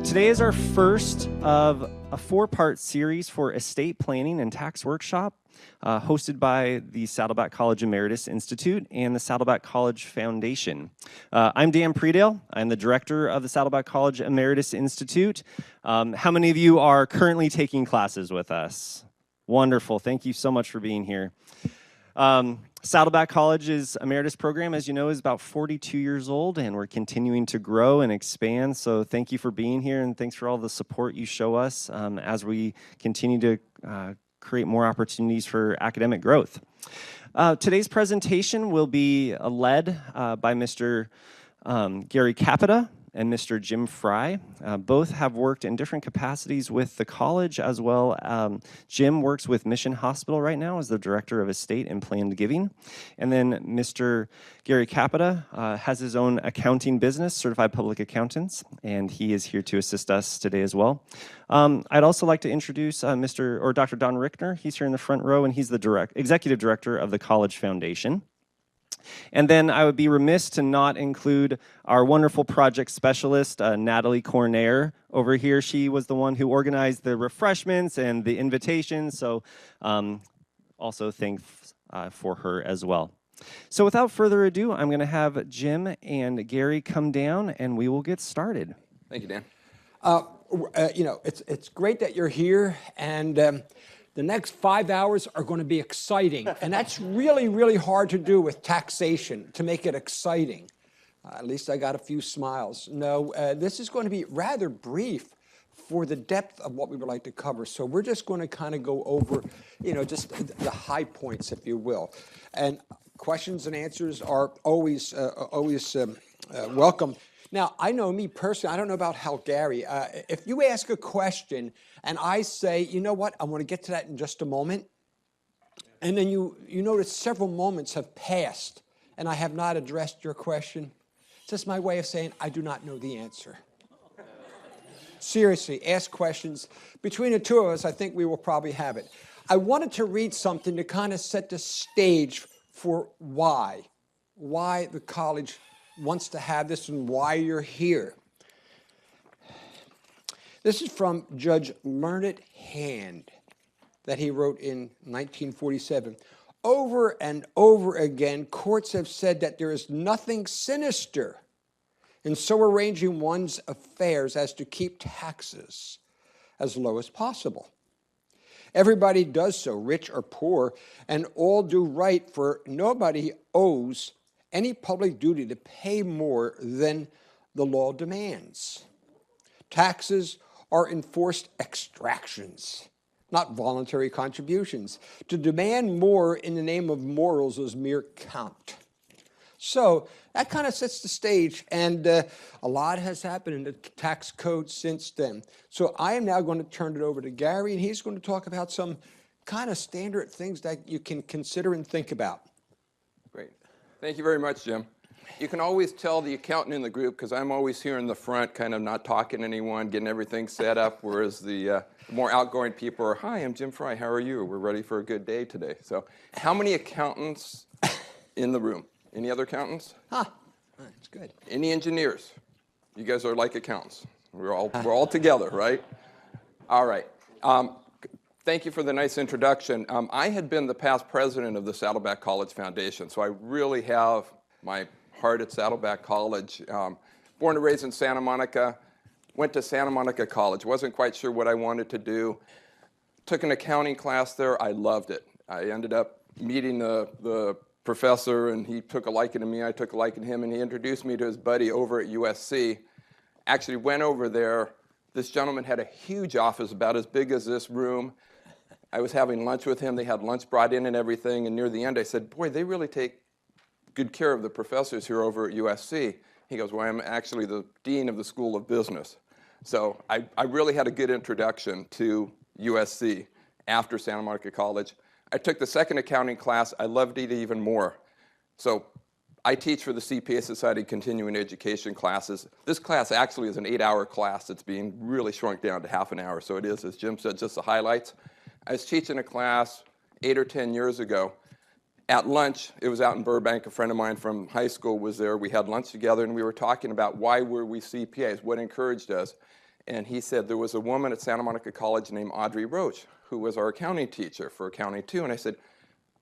Today is our first of a four-part series for estate planning and tax workshop hosted by the Saddleback College Emeritus Institute and the Saddleback College Foundation. I'm Dan Predale. I'm the director of the Saddleback College Emeritus Institute. How many of you are currently taking classes with us? Wonderful. Thank you so much for being here. Saddleback College's Emeritus program, as you know, is about 42 years old, and we're continuing to grow and expand. So thank you for being here, and thanks for all the support you show us as we continue to create more opportunities for academic growth. Today's presentation will be led by Mr. Gary Capita and Mr. Jim Frey. Both have worked in different capacities with the college as well. Jim works with Mission Hospital right now as the Director of Estate and Planned Giving. And then Mr. Gary Capita has his own accounting business, Certified Public Accountants, and he is here to assist us today as well. I'd also like to introduce Dr. Don Rickner. He's here in the front row, and he's the Executive Director of the College Foundation. And then I would be remiss to not include our wonderful project specialist, Natalie Cornair, over here. She was the one who organized the refreshments and the invitations, so also thanks for her as well. So without further ado, I'm going to have Jim and Gary come down, and we will get started. Thank you, Dan. It's great that you're here, and the next 5 hours are going to be exciting, and that's really, really hard to do with taxation, to make it exciting. At least I got a few smiles. No, this is going to be rather brief for the depth of what we would like to cover. So we're just going to kind of go over, just the high points, if you will. And questions and answers are always welcome. Now, I know me personally, I don't know about how Gary, if you ask a question and I say, you know what, I want to get to that in just a moment, and then you notice several moments have passed and I have not addressed your question, it's just my way of saying I do not know the answer. Seriously, ask questions. Between the two of us, I think we will probably have it. I wanted to read something to kind of set the stage for why the college wants to have this and why you're here. This is from Judge Learned Hand that he wrote in 1947. Over and over again, courts have said that there is nothing sinister in so arranging one's affairs as to keep taxes as low as possible. Everybody does so, rich or poor, and all do right, for nobody owes any public duty to pay more than the law demands. Taxes are enforced extractions, not voluntary contributions. To demand more in the name of morals is mere cant. So that kind of sets the stage, and a lot has happened in the tax code since then. So I am now going to turn it over to Gary, and he's going to talk about some kind of standard things that you can consider and think about. Great. Thank you very much, Jim. You can always tell the accountant in the group, because I'm always here in the front, kind of not talking to anyone, getting everything set up, whereas the more outgoing people are, hi, I'm Jim Frey, how are you? We're ready for a good day today. So how many accountants in the room? Any other accountants? That's good. Any engineers? You guys are like accountants. We're all together, right? All right. Thank you for the nice introduction. I had been the past president of the Saddleback College Foundation, so I really have my heart at Saddleback College. Born and raised in Santa Monica, went to Santa Monica College. Wasn't quite sure what I wanted to do. Took an accounting class there. I loved it. I ended up meeting the professor, and he took a liking to me. I took a liking to him, and he introduced me to his buddy over at USC. Actually went over there. This gentleman had a huge office about as big as this room. I was having lunch with him. They had lunch brought in and everything. And near the end, I said, boy, they really take good care of the professors here over at USC. He goes, well, I'm actually the dean of the School of Business. So I really had a good introduction to USC after Santa Monica College. I took the second accounting class. I loved it even more. So I teach for the CPA Society continuing education classes. This class actually is an 8-hour class. It's being really shrunk down to half an hour. So it is, as Jim said, just the highlights. I was teaching a class 8 or 10 years ago. At lunch, it was out in Burbank. A friend of mine from high school was there. We had lunch together, and we were talking about why were we CPAs, what encouraged us. And he said there was a woman at Santa Monica College named Audrey Roach who was our accounting teacher for Accounting 2. And I said,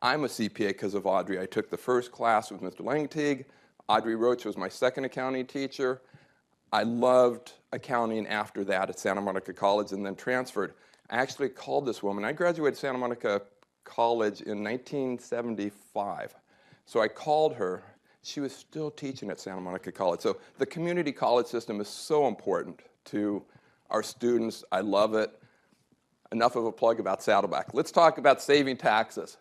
I'm a CPA because of Audrey. I took the first class with Mr. Langteig. Audrey Roach was my second accounting teacher. I loved accounting after that at Santa Monica College and then transferred. I actually called this woman. I graduated Santa Monica College in 1975. So I called her. She was still teaching at Santa Monica College. So the community college system is so important to our students. I love it. Enough of a plug about Saddleback. Let's talk about saving taxes.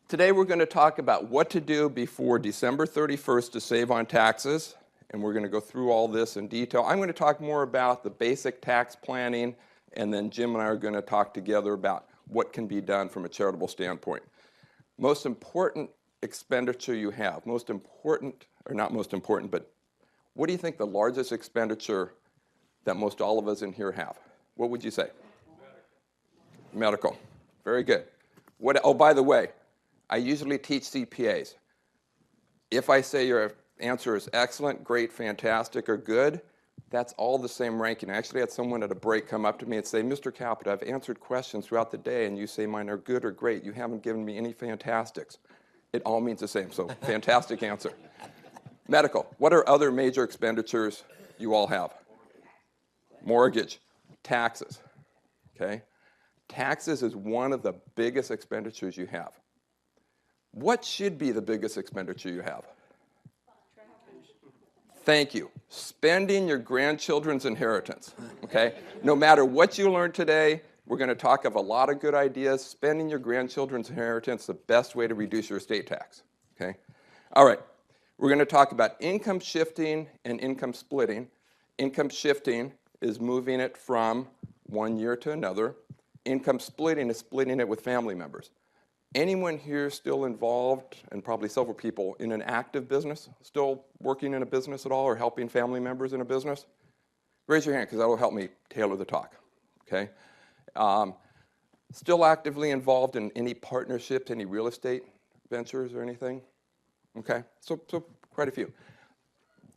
Today we're going to talk about what to do before December 31st to save on taxes, and we're going to go through all this in detail. I'm going to talk more about the basic tax planning, and then Jim and I are going to talk together about what can be done from a charitable standpoint. Most important expenditure you have, most important, or not most important, but what do you think the largest expenditure that most all of us in here have? What would you say? Medical. Very good. Oh, by the way, I usually teach CPAs. If I say your answer is excellent, great, fantastic, or good, that's all the same ranking. I actually had someone at a break come up to me and say, Mr. Caput, I've answered questions throughout the day, and you say mine are good or great. You haven't given me any fantastics. It all means the same, so fantastic answer. Medical. What are other major expenditures you all have? Mortgage. Taxes. Okay? Taxes is one of the biggest expenditures you have. What should be the biggest expenditure you have? Thank you. Spending your grandchildren's inheritance. Okay? No matter what you learn today, we're going to talk of a lot of good ideas. Spending your grandchildren's inheritance is the best way to reduce your estate tax. Okay? All right. We're going to talk about income shifting and income splitting. Income shifting is moving it from one year to another. Income splitting is splitting it with family members. Anyone here still involved, and probably several people, in an active business? Still working in a business at all or helping family members in a business? Raise your hand because that will help me tailor the talk. Okay? Still actively involved in any partnerships, any real estate ventures or anything? Okay, so quite a few.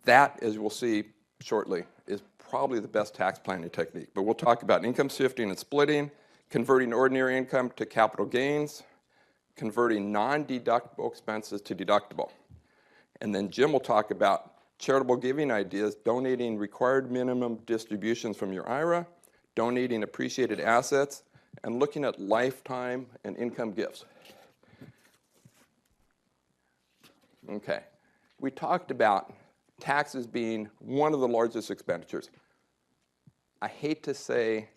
That, as we'll see shortly, is probably the best tax planning technique. But we'll talk about income shifting and splitting, converting ordinary income to capital gains, converting non-deductible expenses to deductible. And then Jim will talk about charitable giving ideas, donating required minimum distributions from your IRA, donating appreciated assets, and looking at lifetime and income gifts. Okay. We talked about taxes being one of the largest expenditures. I hate to say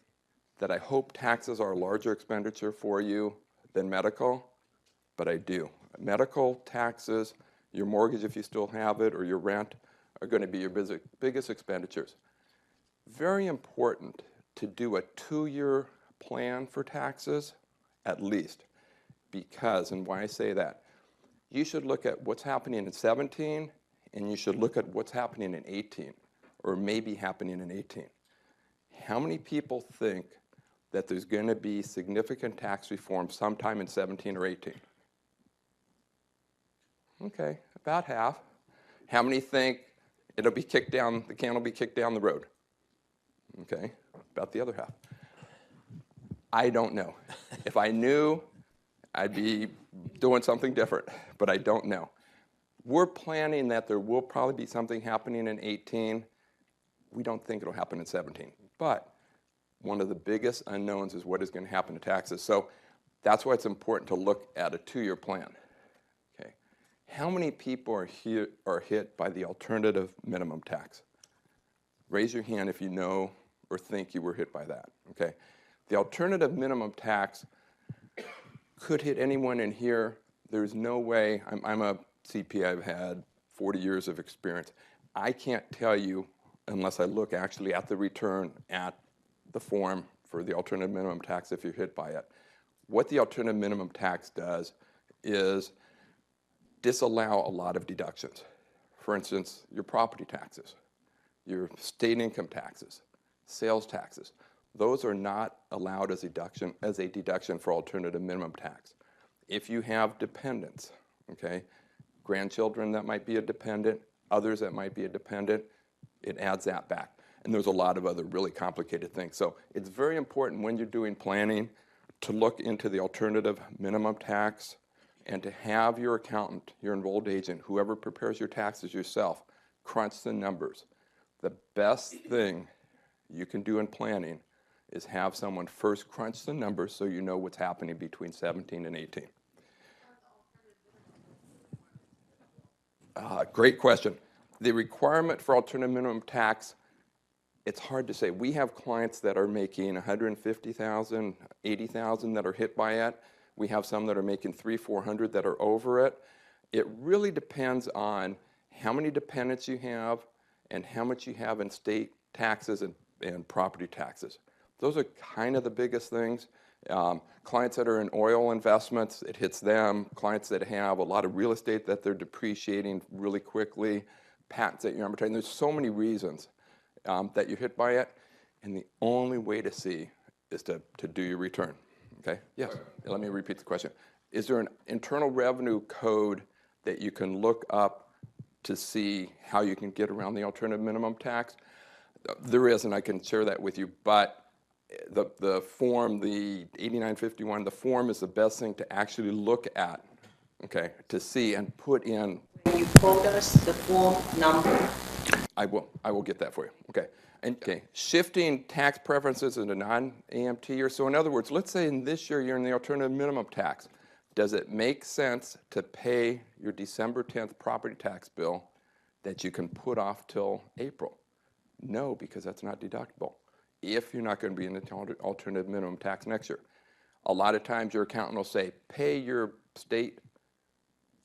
that I hope taxes are a larger expenditure for you than medical, but I do. Medical taxes, your mortgage if you still have it, or your rent, are going to be your biggest expenditures. Very important to do a 2-year plan for taxes, at least, because, and why I say that, you should look at what's happening in 17, and you should look at what's happening in 18, or maybe happening in 18. How many people think that there's going to be significant tax reform sometime in 17 or 18? Okay, about half. How many think it'll be kicked down, the can will be kicked down the road? Okay, about the other half. I don't know. If I knew, I'd be doing something different, but I don't know. We're planning that there will probably be something happening in 18. We don't think it'll happen in 17. But one of the biggest unknowns is what is going to happen to taxes. So that's why it's important to look at a 2-year plan. Okay. How many people are hit by the alternative minimum tax? Raise your hand if you know or think you were hit by that. Okay. The alternative minimum tax could hit anyone in here. There's no way. I'm a CPA. I've had 40 years of experience. I can't tell you, unless I look actually at the return at the form for the alternative minimum tax if you're hit by it. What the alternative minimum tax does is disallow a lot of deductions. For instance, your property taxes, your state income taxes, sales taxes. Those are not allowed as a deduction for alternative minimum tax. If you have dependents, okay, grandchildren that might be a dependent, others that might be a dependent, it adds that back. and there's a lot of other really complicated things. So it's very important when you're doing planning to look into the alternative minimum tax and to have your accountant, your enrolled agent, whoever prepares your taxes yourself, crunch the numbers. The best thing you can do in planning is have someone first crunch the numbers so you know what's happening between 17 and 18. Great question. The requirement for alternative minimum tax, it's hard to say. We have clients that are making $150,000, $80,000 that are hit by it. We have some that are making $300,000, $400,000 that are over it. It really depends on how many dependents you have and how much you have in state taxes and property taxes. Those are kind of the biggest things. Clients that are in oil investments, it hits them. Clients that have a lot of real estate that they're depreciating really quickly, patents that you're amortizing. There's so many reasons that you're hit by it, and the only way to see is to do your return. Okay? Yes. Let me repeat the question. Is there an internal revenue code that you can look up to see how you can get around the alternative minimum tax? There is, and I can share that with you, but the form, the 8951, the form is the best thing to actually look at, okay, to see and put in. Can you quote us the form number? I will get that for you, okay. And, okay, shifting tax preferences into non-AMT year. So in other words, let's say in this year you're in the alternative minimum tax. Does it make sense to pay your December 10th property tax bill that you can put off till April? No, because that's not deductible if you're not going to be in the alternative minimum tax next year. A lot of times your accountant will say, pay your state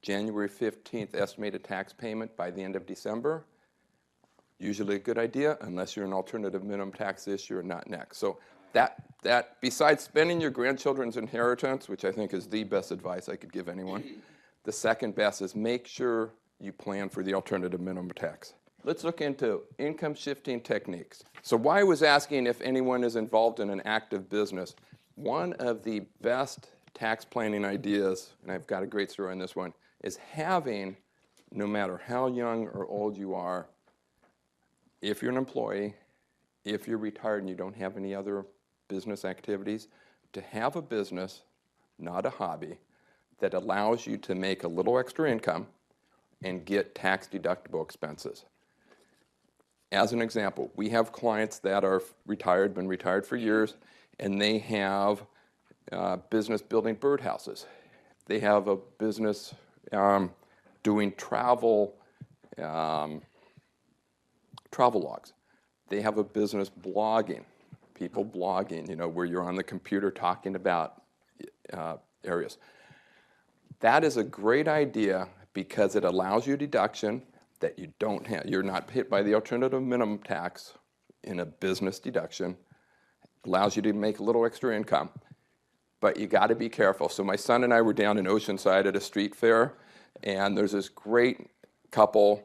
January 15th estimated tax payment by the end of December. Usually a good idea, unless you're in alternative minimum tax this year and not next. So that besides spending your grandchildren's inheritance, which I think is the best advice I could give anyone, the second best is make sure you plan for the alternative minimum tax. Let's look into income shifting techniques. So why I was asking if anyone is involved in an active business, one of the best tax planning ideas, and I've got a great story on this one, is having, no matter how young or old you are, if you're an employee, if you're retired and you don't have any other business activities, to have a business, not a hobby, that allows you to make a little extra income and get tax deductible expenses. As an example, we have clients that are retired, been retired for years, and they have business building birdhouses. They have a business doing travel logs. They have a business blogging, people blogging, you know, where you're on the computer talking about areas. That is a great idea because it allows you deduction that you don't have. You're not hit by the alternative minimum tax in a business deduction. Allows you to make a little extra income, but you got to be careful. So my son and I were down in Oceanside at a street fair, and there's this great couple.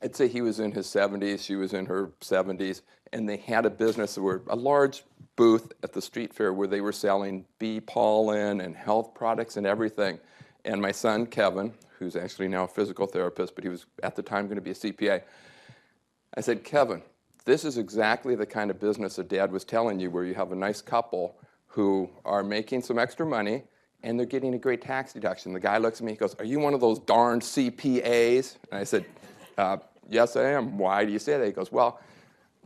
I'd say he was in his 70s, she was in her 70s, and they had a business, a large booth at the street fair where they were selling bee pollen and health products and everything. And my son, Kevin, who's actually now a physical therapist, but he was at the time going to be a CPA, I said, Kevin, this is exactly the kind of business that Dad was telling you, where you have a nice couple who are making some extra money and they're getting a great tax deduction. The guy looks at me, he goes, are you one of those darn CPAs? And I said, yes, I am. Why do you say that? He goes, well,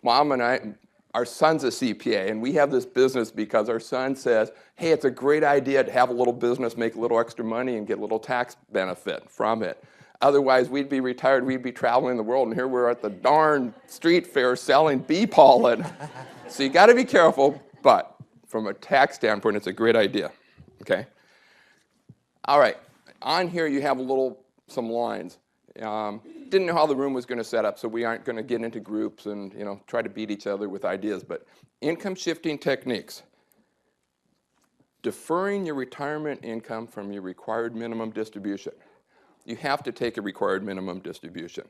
Mom and I, our son's a CPA, and we have this business because our son says, hey, it's a great idea to have a little business, make a little extra money, and get a little tax benefit from it. Otherwise, we'd be retired, we'd be traveling the world, and here we're at the darn street fair selling bee pollen. So you got to be careful, but from a tax standpoint, it's a great idea, okay? All right, on here you have some lines. Didn't know how the room was going to set up, so we aren't going to get into groups and try to beat each other with ideas. But income shifting techniques. Deferring your retirement income from your required minimum distribution. You have to take a required minimum distribution.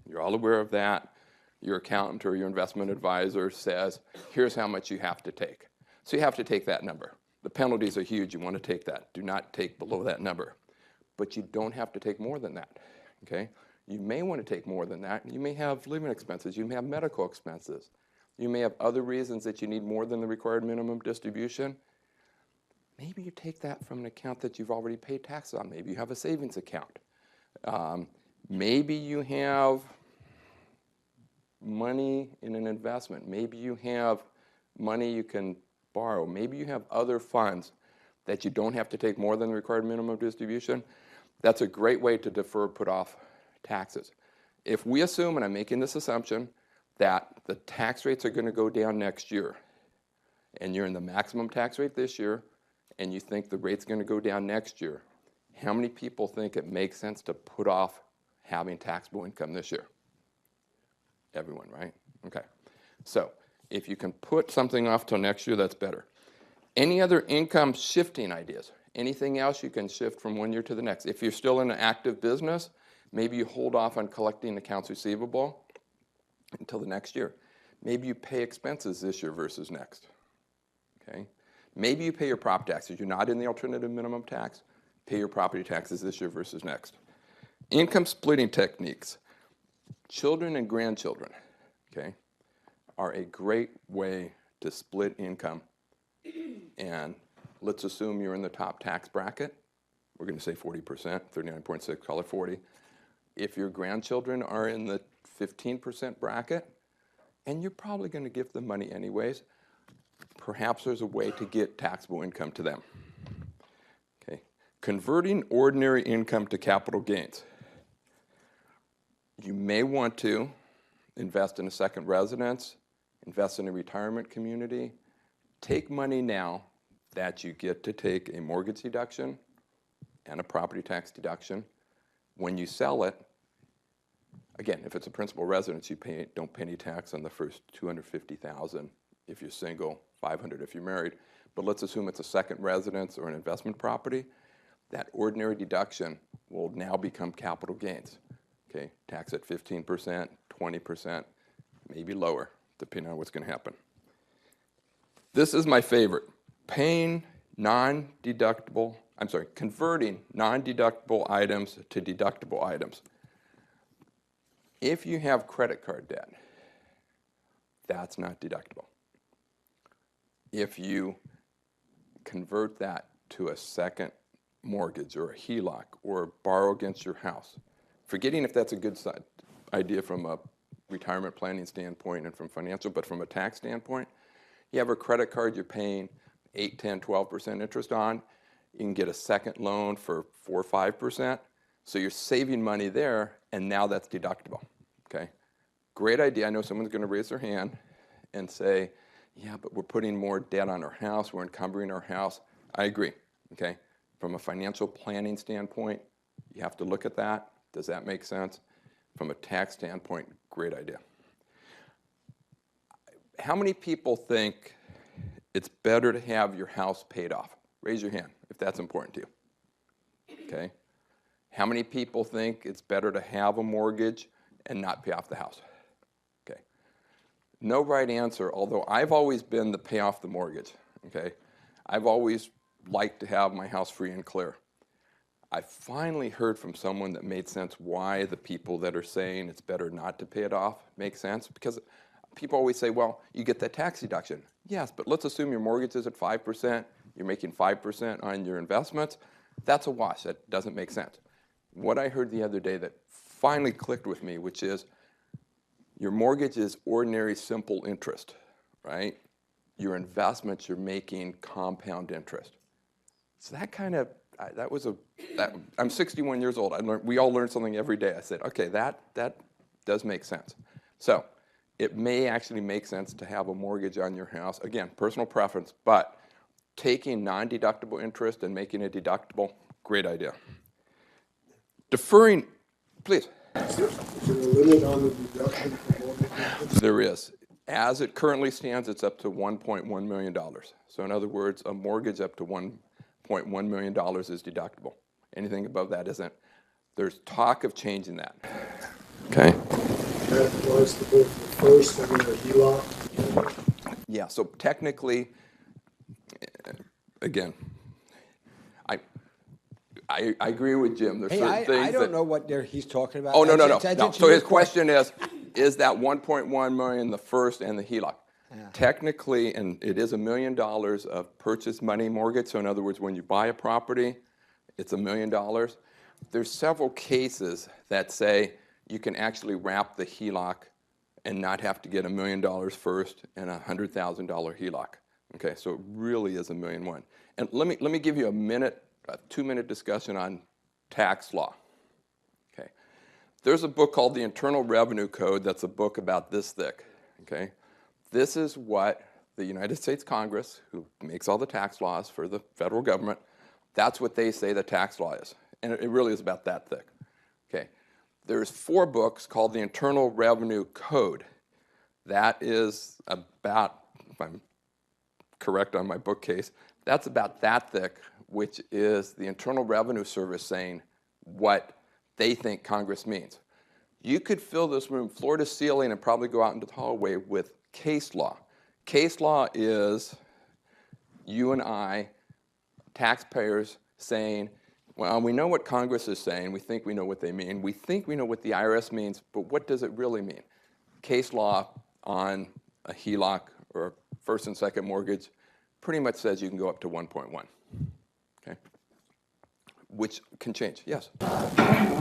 You're all aware of that. Your accountant or your investment advisor says, here's how much you have to take. So you have to take that number. The penalties are huge. You want to take that. Do not take below that number. But you don't have to take more than that. Okay? You may want to take more than that. You may have living expenses. You may have medical expenses. You may have other reasons that you need more than the required minimum distribution. Maybe you take that from an account that you've already paid taxes on. Maybe you have a savings account. Maybe you have money in an investment. Maybe you have money you can borrow. Maybe you have other funds that you don't have to take more than the required minimum distribution. That's a great way to defer, put off taxes. If we assume, and I'm making this assumption, that the tax rates are going to go down next year, and you're in the maximum tax rate this year, and you think the rate's going to go down next year, how many people think it makes sense to put off having taxable income this year? Everyone, right? Okay. So if you can put something off till next year, that's better. Any other income shifting ideas? Anything else you can shift from one year to the next? If you're still in an active business, maybe you hold off on collecting accounts receivable until the next year. Maybe you pay expenses this year versus next. Okay? Maybe you pay your prop taxes. You're not in the alternative minimum tax. Pay your property taxes this year versus next. Income splitting techniques. Children and grandchildren, okay, are a great way to split income. And let's assume you're in the top tax bracket. We're going to say 40%, 39.6, call it 40. If your grandchildren are in the 15% bracket, and you're probably going to give them money anyways, perhaps there's a way to get taxable income to them. Okay. Converting ordinary income to capital gains. You may want to invest in a second residence, invest in a retirement community, take money now that you get to take a mortgage deduction and a property tax deduction. When you sell it, again, if it's a principal residence, you don't pay any tax on the first $250,000 if you're single, $500 if you're married. But let's assume it's a second residence or an investment property. That ordinary deduction will now become capital gains. Okay, tax at 15%, 20%, maybe lower, depending on what's going to happen. This is my favorite. Converting non-deductible items to deductible items. If you have credit card debt, that's not deductible. If you convert that to a second mortgage or a HELOC or borrow against your house, forgetting if that's a good idea from a retirement planning standpoint and from financial, but from a tax standpoint, you have a credit card you're paying 8, 10, 12% interest on. You can get a second loan for 4 or 5%. So you're saving money there, and now that's deductible. Okay? Great idea. I know someone's going to raise their hand and say, yeah, but we're putting more debt on our house. We're encumbering our house. I agree. Okay? From a financial planning standpoint, you have to look at that. Does that make sense? From a tax standpoint, great idea. How many people think it's better to have your house paid off? Raise your hand if that's important to you. Okay? How many people think it's better to have a mortgage and not pay off the house? Okay. No right answer, although I've always been the pay off the mortgage. Okay? I've always liked to have my house free and clear. I finally heard from someone that made sense why the people that are saying it's better not to pay it off make sense. Because people always say, well, you get that tax deduction. Yes, but let's assume your mortgage is at 5%. You're making 5% on your investments. That's a wash. That doesn't make sense. What I heard the other day that finally clicked with me, which is your mortgage is ordinary simple interest, right? Your investments, you're making compound interest. So that kind of, I'm 61 years old. We all learn something every day. I said, okay, that does make sense. So it may actually make sense to have a mortgage on your house. Again, personal preference, but taking non-deductible interest and making it deductible, great idea. Deferring, please. Is there a limit on the deduction for mortgage? There is. As it currently stands, it's up to $1.1 million. So in other words, a mortgage up to $1.1 million is deductible. Anything above that isn't. There's talk of changing that. Okay. That applies to both the first and the HELOC? Yeah, so technically, again, I agree with Jim. There's Hey, certain things I don't that, know what he's talking about. Oh, no, no, no. It's No. to So your his point. question is that 1.1 million the first and the HELOC? Technically, and it is $1 million of purchase money mortgage. So in other words, when you buy a property, it's $1 million. There's several cases that say you can actually wrap the HELOC and not have to get $1 million first and a $100,000 HELOC. Okay, so it really is $1.1 million. And let me give you a 2-minute discussion on tax law. Okay, there's a book called the Internal Revenue Code. That's a book about this thick. Okay, this is what the United States Congress, who makes all the tax laws for the federal government, that's what they say the tax law is, and it really is about that thick. Okay, there's 4 books called the Internal Revenue Code. That is about, if I'm correct on my bookcase, that's about that thick, which is the Internal Revenue Service saying what they think Congress means. You could fill this room floor to ceiling and probably go out into the hallway with case law. Case law is you and I, taxpayers, saying, well, we know what Congress is saying. We think we know what they mean. We think we know what the IRS means, but what does it really mean? Case law on a HELOC or a first and second mortgage pretty much says you can go up to 1.1, okay? Which can change, yes?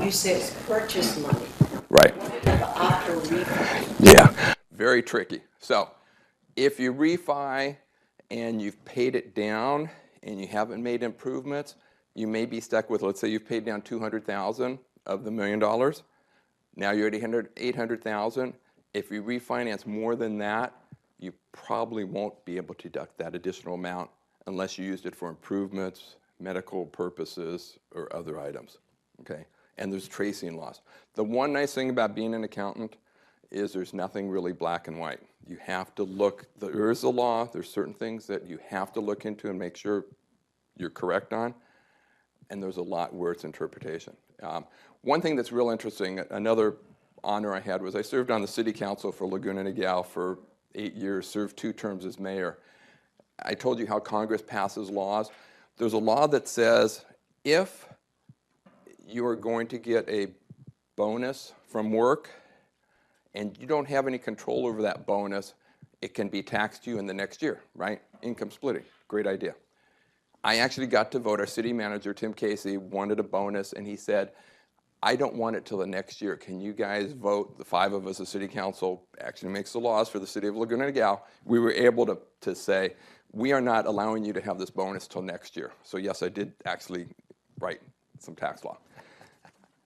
You say it's purchase money. Right. After refi. Yeah, very tricky. So if you refi and you've paid it down and you haven't made improvements, you may be stuck with, let's say you've paid down $200,000 of the $1 million. Now you're at $800,000. If you refinance more than that, you probably won't be able to deduct that additional amount unless you used it for improvements, medical purposes, or other items, okay? And there's tracing laws. The one nice thing about being an accountant is there's nothing really black and white. You have to look, there is a law, there's certain things that you have to look into and make sure you're correct on, and there's a lot where it's interpretation. One thing that's real interesting, another honor I had was I served on the city council for Laguna Niguel for 8 years, served 2 terms as mayor. I told you how Congress passes laws. There's a law that says if you are going to get a bonus from work and you don't have any control over that bonus, it can be taxed to you in the next year, right? Income splitting, great idea. I actually got to vote. Our city manager, Tim Casey, wanted a bonus, and he said, I don't want it till the next year. Can you guys vote? The 5 of us, the city council, actually makes the laws for the city of Laguna Niguel. We were able to say, we are not allowing you to have this bonus till next year. So yes, I did actually write some tax law.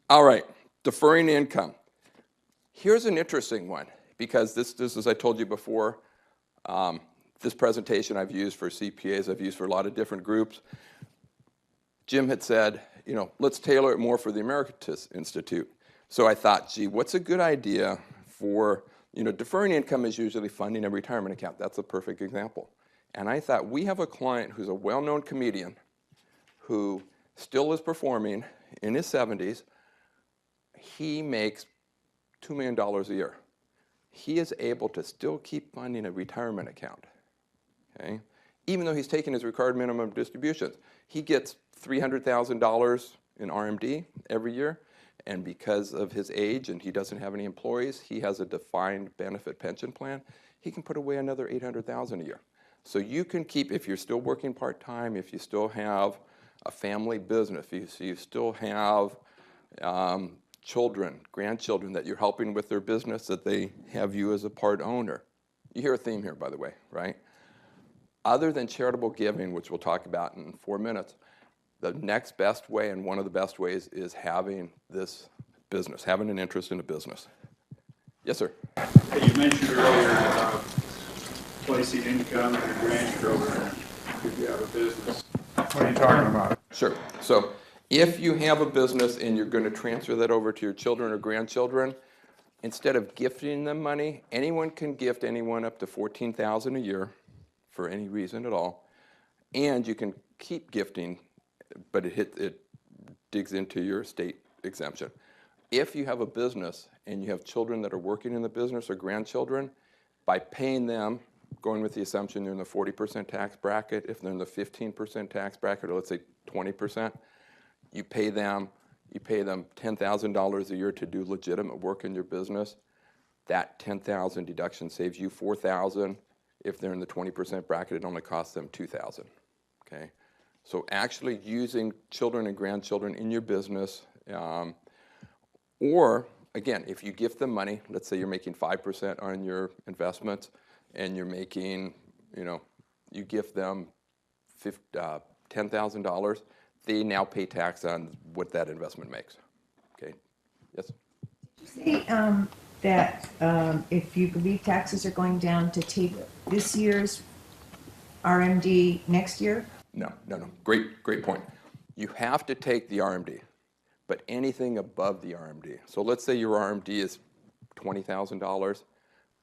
All right, deferring income. Here's an interesting one, because this as I told you before, this presentation I've used for CPAs, I've used for a lot of different groups. Jim had said, you know, let's tailor it more for the Emeritus Institute. So I thought, gee, what's a good idea for, you know, deferring income is usually funding a retirement account. That's a perfect example. And I thought, we have a client who's a well-known comedian who still is performing in his 70s. He makes $2 million a year. He is able to still keep funding a retirement account, okay? Even though he's taking his required minimum distributions. He gets $300,000 in RMD every year, and because of his age and he doesn't have any employees, he has a defined benefit pension plan. He can put away another $800,000 a year. So you can keep, if you're still working part-time, if you still have a family business, if you still have children, grandchildren that you're helping with their business, that they have you as a part owner. You hear a theme here, by the way, right? Other than charitable giving, which we'll talk about in 4 minutes, the next best way, and one of the best ways, is having this business, having an interest in a business. Yes, sir? Hey, you mentioned earlier placing income in your grandchildren if you have a business. What are you talking about? Sure. So if you have a business and you're going to transfer that over to your children or grandchildren, instead of gifting them money, anyone can gift anyone up to $14,000 a year for any reason at all, and you can keep gifting, but it digs into your state exemption. If you have a business and you have children that are working in the business or grandchildren, by paying them, going with the assumption they're in the 40% tax bracket, if they're in the 15% tax bracket, or let's say 20%, You pay them $10,000 a year to do legitimate work in your business. That $10,000 deduction saves you $4,000. If they're in the 20% bracket, it only costs them $2,000. Okay, so actually using children and grandchildren in your business, or again, if you gift them money, let's say you're making 5% on your investments, and you're making, you gift them $10,000, they now pay tax on what that investment makes. Okay, yes? Say that if you believe taxes are going down, to take this year's RMD next year? No. Great point. You have to take the RMD, but anything above the RMD. So let's say your RMD is $20,000.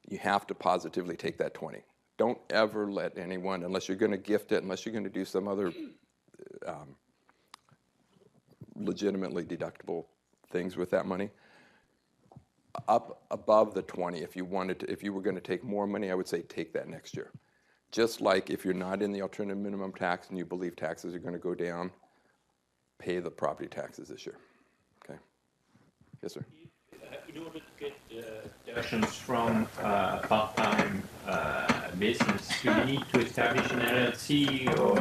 You have to positively take that 20. Don't ever let anyone, unless you're going to gift it, unless you're going to do some other legitimately deductible things with that money, up above the 20. If you were going to take more money, I would say take that next year. Just like if you're not in the alternative minimum tax and you believe taxes are going to go down, pay the property taxes this year. Okay. Yes, sir. In order to get deductions from part-time business, do you need to establish an LLC, or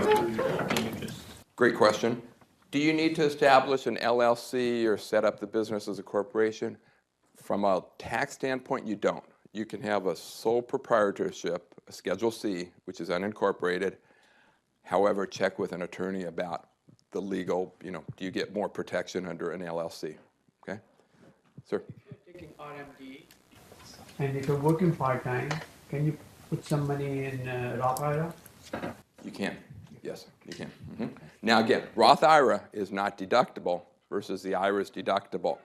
can you just? Great question. Do you need to establish an LLC or set up the business as a corporation? From a tax standpoint, you don't. You can have a sole proprietorship, a Schedule C, which is unincorporated. However, check with an attorney about the legal, do you get more protection under an LLC? Okay? Sir? If you're taking RMD and if you're working part-time, can you put some money in Roth IRA? You can. Yes, you can. Mm-hmm. Now again, Roth IRA is not deductible versus the IRA is deductible.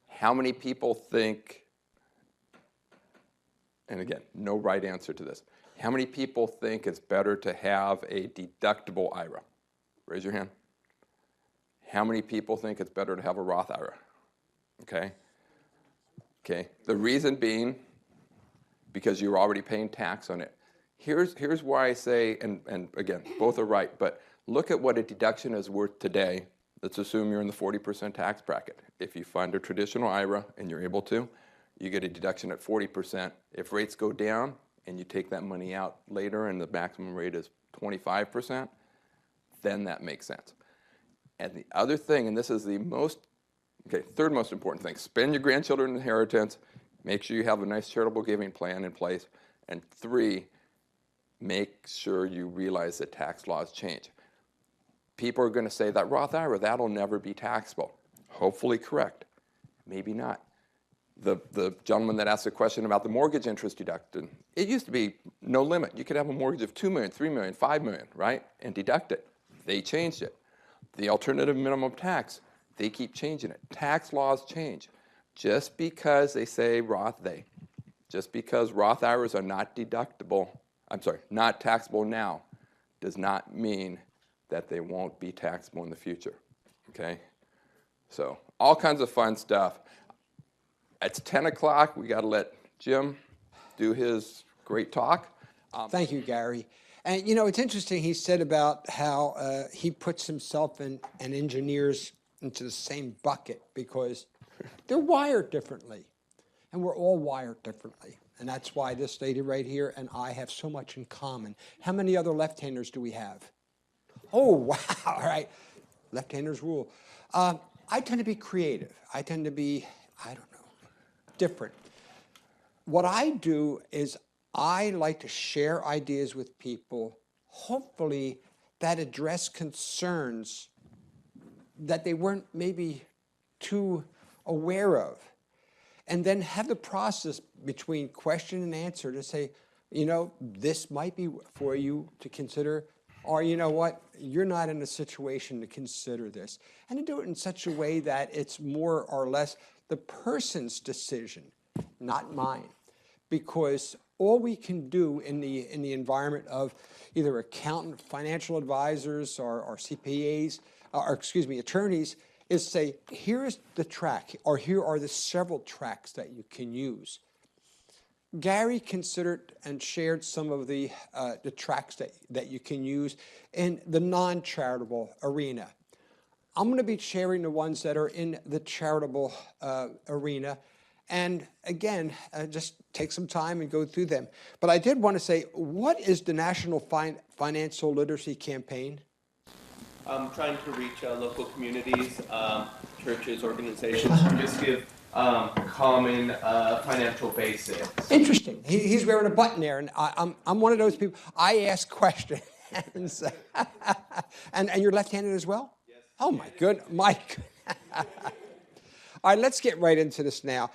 How many people think, and again, no right answer to this, how many people think it's better to have a deductible IRA? Raise your hand. How many people think it's better to have a Roth IRA? Okay. The reason being, because you're already paying tax on it. Here's why I say, and again, both are right, but look at what a deduction is worth today. Let's assume you're in the 40% tax bracket. If you fund a traditional IRA and you're able to, you get a deduction at 40%. If rates go down and you take that money out later and the maximum rate is 25%, then that makes sense. And the other thing, and this is the third most important thing, spend your grandchildren's inheritance, make sure you have a nice charitable giving plan in place, and 3, make sure you realize that tax laws change. People are going to say that Roth IRA, that'll never be taxable. Hopefully correct. Maybe not. The gentleman that asked a question about the mortgage interest deduction, it used to be no limit. You could have a mortgage of $2 million, $3 million, $5 million, right, and deduct it. They changed it. The alternative minimum tax, they keep changing it. Tax laws change. Just because they say just because Roth IRAs are not not taxable now, does not mean that they won't be taxable in the future, okay? So all kinds of fun stuff. It's 10 o'clock. We got to let Jim do his great talk. Thank you, Gary. And it's interesting he said about how he puts himself and engineers into the same bucket because they're wired differently. And we're all wired differently. And that's why this lady right here and I have so much in common. How many other left-handers do we have? Oh, wow, all right. Left-handers rule. I tend to be creative. I tend to be, different. What I do is I like to share ideas with people, hopefully that address concerns that they weren't maybe too aware of. And then have the process between question and answer to say, this might be for you to consider, or you know what, you're not in a situation to consider this. And to do it in such a way that it's more or less the person's decision, not mine. Because all we can do in the environment of either accountant, financial advisors, or CPAs, attorneys, is say, here's the track, or here are the several tracks that you can use. Gary considered and shared some of the tracks that you can use in the non-charitable arena. I'm going to be chairing the ones that are in the charitable arena. And again, just take some time and go through them. But I did want to say, what is the National Financial Literacy Campaign? Trying to reach local communities, churches, organizations, to just give common financial basics. Interesting. He's wearing a button there, and I'm one of those people. I ask questions. and you're left-handed as well? Yes. Oh, my good. Mike. All right, let's get right into this now.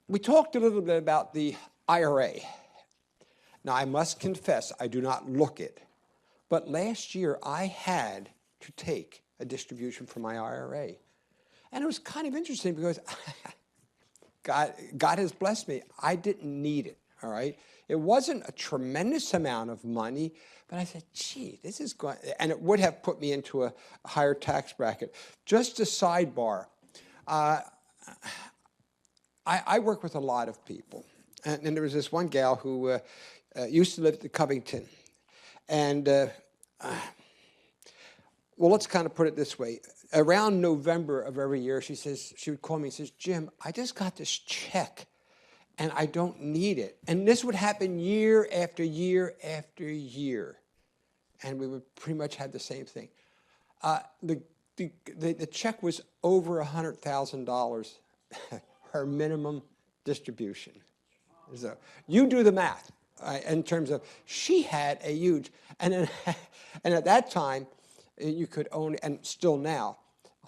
We talked a little bit about the IRA. Now, I must confess, I do not look it. But last year, I had to take a distribution from my IRA. And it was kind of interesting because God has blessed me. I didn't need it, all right? It wasn't a tremendous amount of money, but I said, gee, this is going, and it would have put me into a higher tax bracket. Just a sidebar. I work with a lot of people. And there was this one gal who used to live at Covington. And, well, let's kind of put it this way. Around November of every year, she would call me and says, Jim, I just got this check, and I don't need it. And this would happen year after year after year. And we would pretty much have the same thing. The check was over $100,000, her minimum distribution. So you do the math. In terms of, she had a huge, and at that time, you could own, and still now,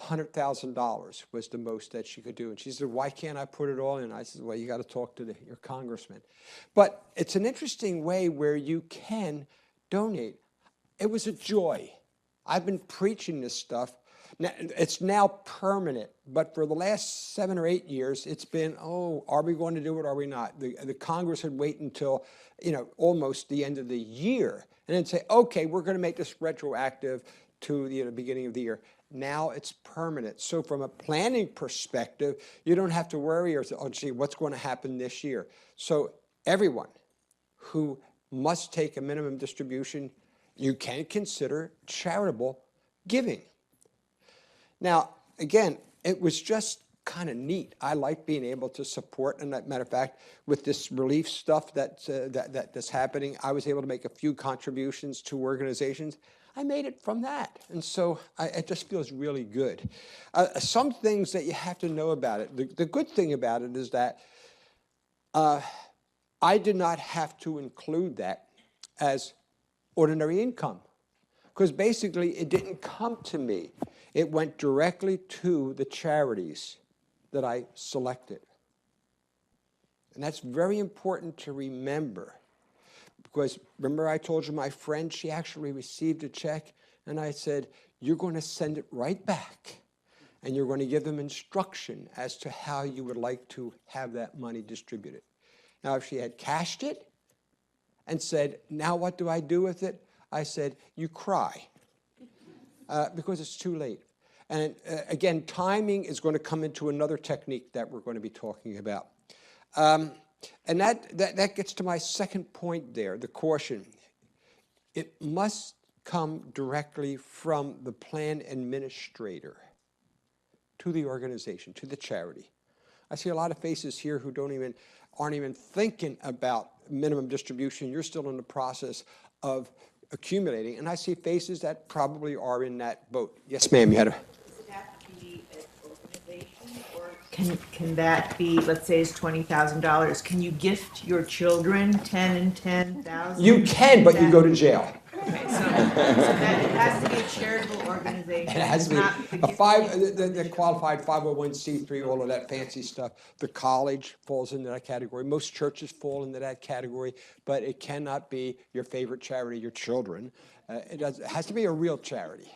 $100,000 was the most that she could do. And she said, why can't I put it all in? I said, well, you got to talk to your congressman. But it's an interesting way where you can donate. It was a joy. I've been preaching this stuff. Now, it's now permanent, but for the last 7 or 8 years, it's been, oh, are we going to do it, or are we not? The Congress would wait until, almost the end of the year, and then say, okay, we're going to make this retroactive to the beginning of the year. Now it's permanent. So from a planning perspective, you don't have to worry or say, oh, gee, what's going to happen this year? So everyone who must take a minimum distribution, you can consider charitable giving. Now, again, it was just kind of neat. I like being able to support, and as a matter of fact, with this relief stuff that's happening, I was able to make a few contributions to organizations. I made it from that, and so it just feels really good. Some things that you have to know about it. The good thing about it is that I did not have to include that as ordinary income, because basically it didn't come to me. It went directly to the charities that I selected. And that's very important to remember, because remember I told you my friend, she actually received a check, and I said, you're going to send it right back, and you're going to give them instruction as to how you would like to have that money distributed. Now, if she had cashed it and said, now what do I do with it? I said, you cry. Because it's too late. And again, timing is going to come into another technique that we're going to be talking about. And that gets to my second point there, the caution. It must come directly from the plan administrator to the organization, to the charity. I see a lot of faces here who aren't even thinking about minimum distribution. You're still in the process of accumulating, and I see faces that probably are in that boat. Yes, ma'am, you had a... Does it have to be an organization, or can that be, let's say it's $20,000, can you gift your children 10 and 10,000? You can, but you go to jail. Okay, so that it has to be a charitable organization. It has to be the qualified 501c3, all of that fancy stuff. The college falls into that category. Most churches fall into that category, but it cannot be your favorite charity, your children. It has to be a real charity.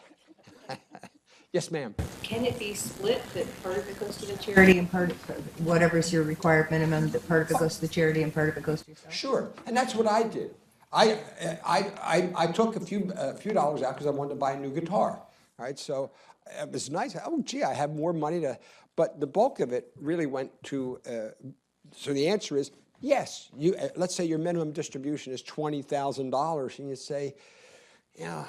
Yes, ma'am. Can it be split, that part of it goes to the charity? Charity and part of whatever's your required minimum, that part of it goes to the charity and part of it goes to yourself? Sure, and that's what I did. I took a few dollars out because I wanted to buy a new guitar. All right, so it was nice. Oh, gee, I have more money to, but the bulk of it really went to. So the answer is yes. Let's say your minimum distribution is $20,000, and you say, yeah,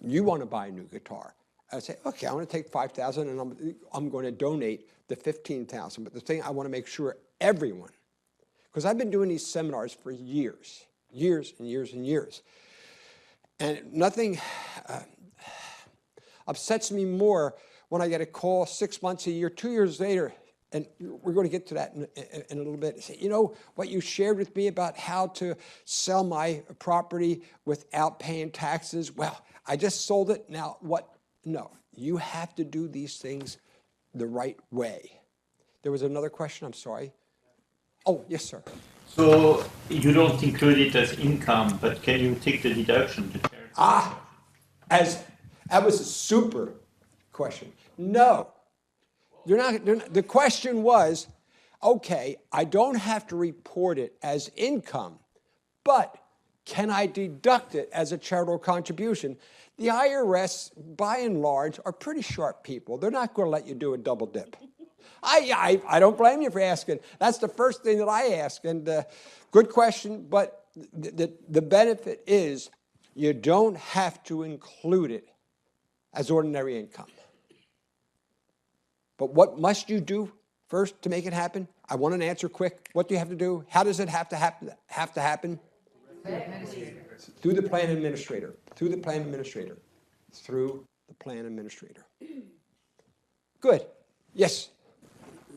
you want to buy a new guitar. I say, okay, I want to take 5,000 and I'm going to donate the 15,000. But the thing I want to make sure everyone, because I've been doing these seminars for years and years and years. And nothing upsets me more when I get a call 6 months, a year, 2 years later, and we're going to get to that in a little bit. Say, you know, what you shared with me about how to sell my property without paying taxes? Well, I just sold it. Now what? No, you have to do these things the right way. There was another question, I'm sorry. Oh, yes, sir. So you don't include it as income, but can you take the deduction to charity? That was a super question. No, they're not. The question was, okay, I don't have to report it as income, but can I deduct it as a charitable contribution? The IRS, by and large, are pretty sharp people. They're not going to let you do a double dip. I don't blame you for asking. That's the first thing that I ask. And good question, but the benefit is you don't have to include it as ordinary income. But what must you do first to make it happen? I want an answer quick. What do you have to do? How does it have to happen? Through the plan administrator. Through the plan administrator. Through the plan administrator. Good. Yes.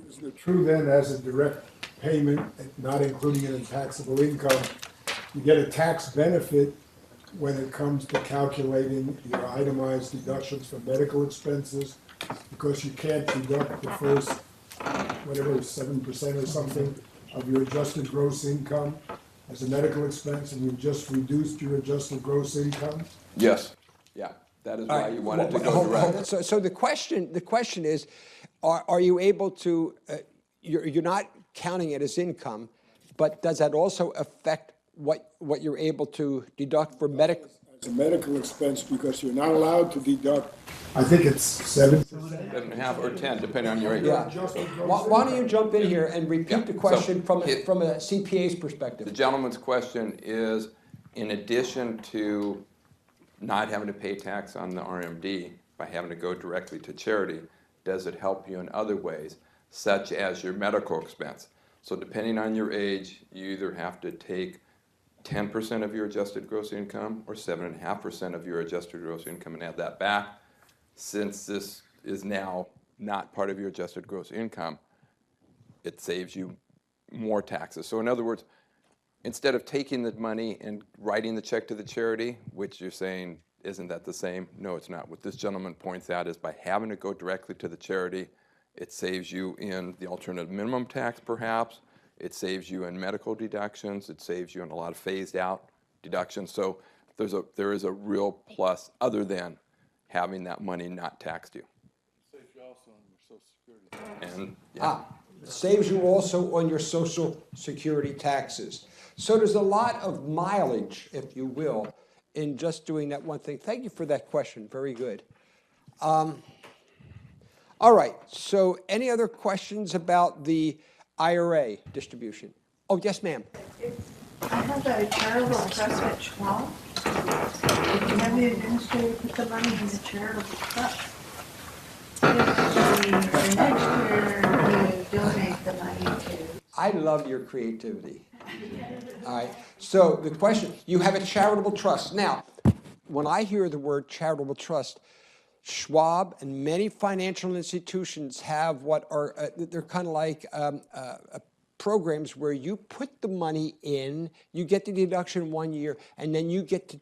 Is it true then, as a direct payment, not including it in taxable income, you get a tax benefit when it comes to calculating your itemized deductions for medical expenses, because you can't deduct the first, whatever, 7% or something of your adjusted gross income as a medical expense, and you've just reduced your adjusted gross income? Yes. Yeah. That is why you wanted to go direct. So the question is, are you able to? You're not counting it as income, but does that also affect what you're able to deduct for medical? As a medical expense, because you're not allowed to deduct. I think it's 7%. 7.5 or 10, depending on your age. Yeah. Why don't you jump in here and repeat the question from a CPA's perspective? The gentleman's question is, in addition to not having to pay tax on the RMD by having to go directly to charity, does it help you in other ways, such as your medical expense? So depending on your age, you either have to take 10% of your adjusted gross income or 7.5% of your adjusted gross income and add that back. Since this is now not part of your adjusted gross income, it saves you more taxes. So in other words, instead of taking the money and writing the check to the charity, which you're saying, isn't that the same? No, it's not. What this gentleman points out is by having to go directly to the charity, it saves you in the alternative minimum tax, perhaps. It saves you in medical deductions. It saves you in a lot of phased out deductions. So there is a real plus other than having that money not taxed you. Saves you also on your Social Security. And yeah. Saves you also on your Social Security taxes. So there's a lot of mileage, if you will, in just doing that one thing. Thank you for that question. Very good. All right. So any other questions about the IRA distribution? Oh, yes, ma'am. I have a charitable trust at Schwab. If you have the administrator put the money in the charitable trust, the next year you donate the money to. I love your creativity. All right. So the question, you have a charitable trust. Now, when I hear the word charitable trust, Schwab and many financial institutions have what are, they're kind of like programs where you put the money in, you get the deduction 1 year, and then you get to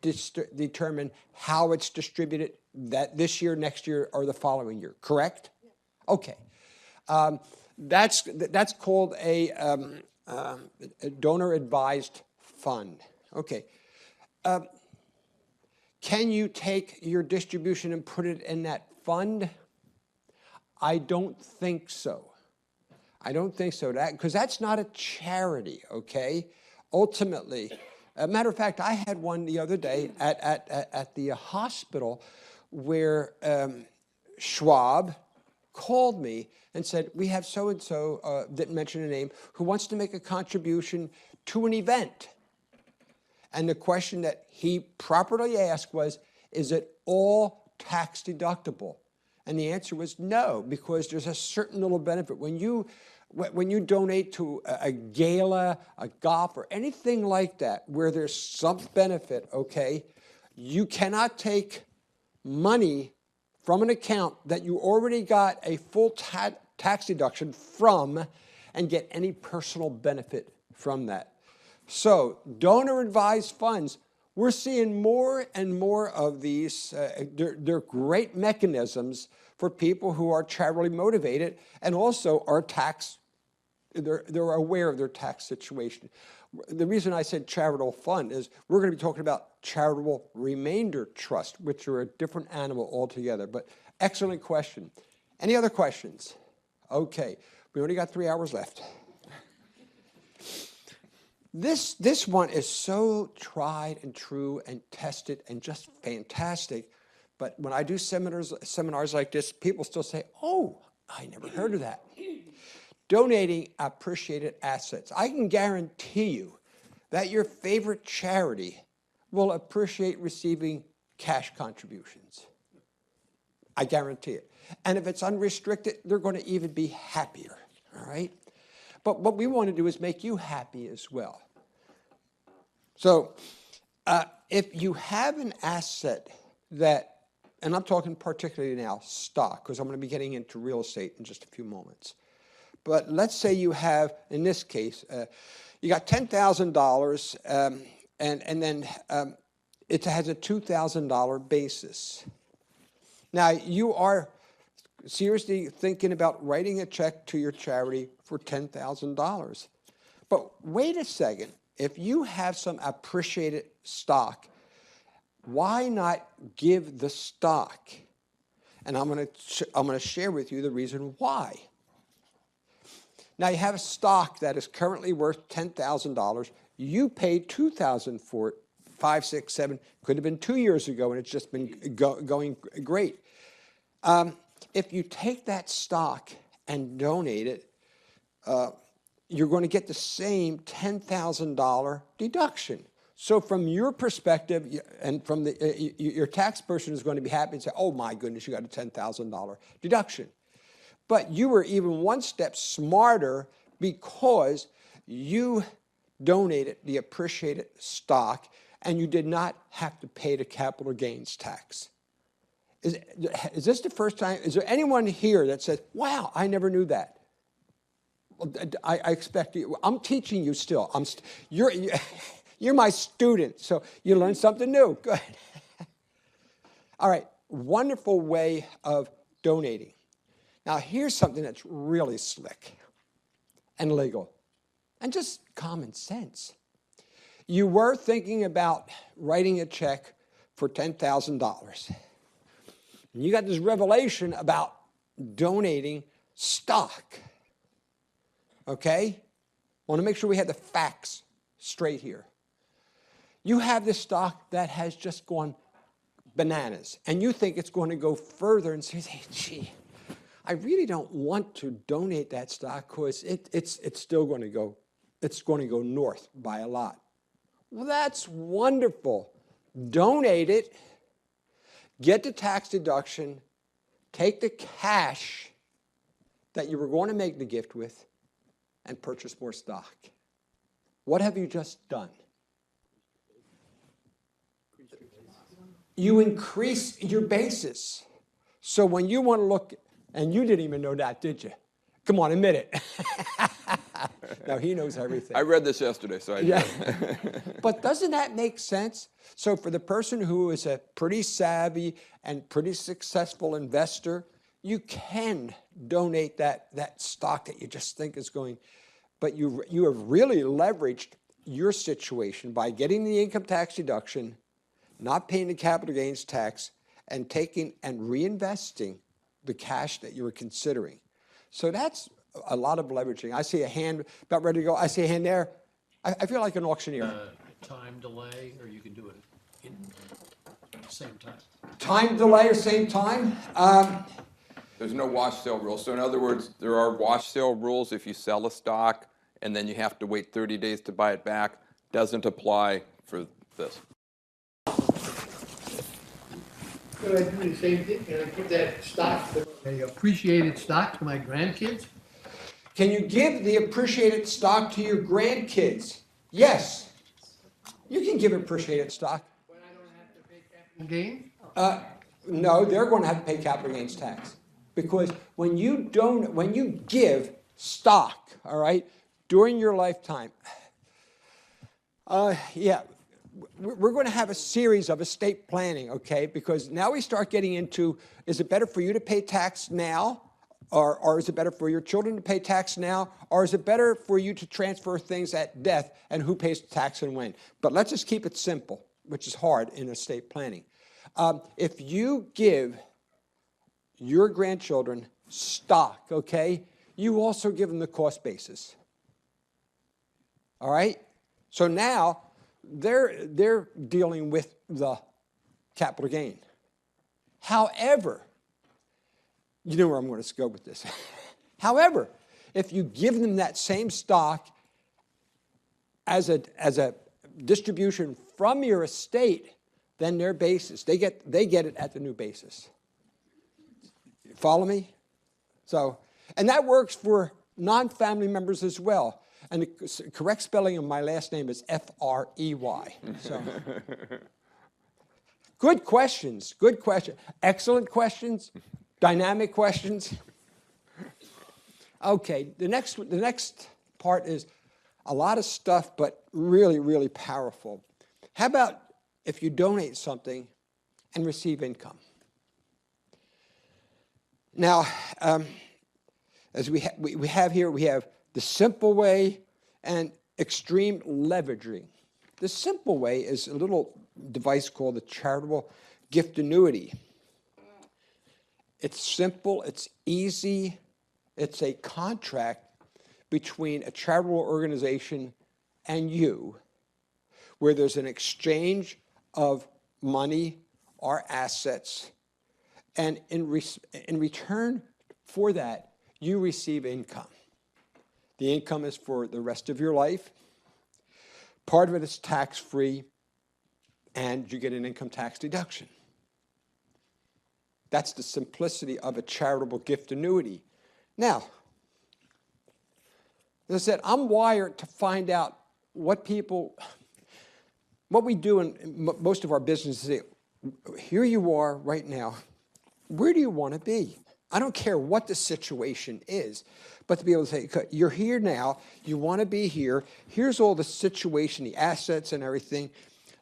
determine how it's distributed that this year, next year, or the following year, correct? Okay. That's called a donor-advised fund. Okay. Can you take your distribution and put it in that fund? I don't think so. I don't think so. Because that's not a charity, okay? Ultimately, a matter of fact, I had one the other day at the hospital where Schwab called me and said, we have so-and-so, didn't mention a name, who wants to make a contribution to an event. And the question that he properly asked was, is it all tax deductible? And the answer was no, because there's a certain little benefit. When you donate to a gala, a golf, or anything like that, where there's some benefit, okay, you cannot take money from an account that you already got a full tax deduction from and get any personal benefit from that. So donor-advised funds, we're seeing more and more of these. They're great mechanisms for people who are charitably motivated and also are they're aware of their tax situation. The reason I said charitable fund is we're going to be talking about charitable remainder trust, which are a different animal altogether. But excellent question. Any other questions? Okay, we only got 3 hours left. This one is so tried and true and tested and just fantastic. But when I do seminars like this, people still say, oh, I never heard of that. Donating appreciated assets. I can guarantee you that your favorite charity will appreciate receiving cash contributions. I guarantee it. And if it's unrestricted, they're going to even be happier, all right? But what we want to do is make you happy as well. So if you have an asset that, and I'm talking particularly now stock, because I'm going to be getting into real estate in just a few moments. But let's say you have, in this case, you got $10,000 and then it has a $2,000 basis. Now, you are seriously thinking about writing a check to your charity for $10,000. But wait a second. If you have some appreciated stock, why not give the stock? And I'm going to share with you the reason why. Now, you have a stock that is currently worth $10,000. You paid $2,000 for it, 5, 6, 7, could have been 2 years ago, and it's just been going great. If you take that stock and donate it, you're going to get the same $10,000 deduction. So from your perspective, and from your tax person is going to be happy and say, oh my goodness, you got a $10,000 deduction. But you were even one step smarter because you donated the appreciated stock and you did not have to pay the capital gains tax. Is this the first time? Is there anyone here that says, wow, I never knew that? I expect you. I'm teaching you still. You're my student, so you learn something new. Good. All right, wonderful way of donating. Now, here's something that's really slick and legal and just common sense. You were thinking about writing a check for $10,000. And you got this revelation about donating stock. Okay? Want to make sure we have the facts straight here. You have this stock that has just gone bananas, and you think it's going to go further and say, hey, gee, I really don't want to donate that stock because it's still going to go, it's going to go north by a lot. Well, that's wonderful. Donate it, get the tax deduction, take the cash that you were going to make the gift with, and purchase more stock. What have you just done? You increase your basis. So when you want to look, and you didn't even know that, did you? Come on, admit it. No, he knows everything. I read this yesterday, so I yeah. know. But doesn't that make sense? So for the person who is a pretty savvy and pretty successful investor, you can donate that stock that you just think is going, but you have really leveraged your situation by getting the income tax deduction, not paying the capital gains tax, and taking and reinvesting the cash that you were considering. So that's a lot of leveraging. I see a hand about ready to go. I see a hand there. I feel like an auctioneer. Time delay, or you can do it in the same time. Time delay or same time? There's no wash sale rule. So in other words, there are wash sale rules if you sell a stock and then you have to wait 30 days to buy it back. Doesn't apply for this. could I do the same thing? Can I put that stock, a appreciated stock to my grandkids? Can you give the appreciated stock to your grandkids? Yes. You can give appreciated stock. But I don't have to pay capital gain? No, they're going to have to pay capital gains tax. Because when you give stock, all right, during your lifetime, yeah, we're going to have a series of estate planning, okay? Because now we start getting into, is it better for you to pay tax now? Or is it better for your children to pay tax now? Or is it better for you to transfer things at death, and who pays the tax and when? But let's just keep it simple, which is hard in estate planning. If you give your grandchildren stock, okay, you also give them the cost basis. All right? So now they're dealing with the capital gain. However, you know where I'm going to go with this. However, if you give them that same stock as a distribution from your estate, then their basis, they get it at the new basis. Follow me? So, and that works for non-family members as well. And the correct spelling of my last name is F-R-E-Y. So, good questions, good question. Excellent questions, dynamic questions. Okay, the next part is a lot of stuff, but really, really powerful. How about if you donate something and receive income? Now, as we have here, we have the simple way and extreme leveraging. The simple way is a little device called the charitable gift annuity. It's simple, it's easy, it's a contract between a charitable organization and you, where there's an exchange of money or assets, and in return for that, you receive income. The income is for the rest of your life. Part of it is tax-free, and you get an income tax deduction. That's the simplicity of a charitable gift annuity. Now, as I said, I'm wired to find out what we do in most of our businesses. Here you are right now. Where do you want to be? I don't care what the situation is, but to be able to say, you're here now, you want to be here, here's all the situation, the assets and everything.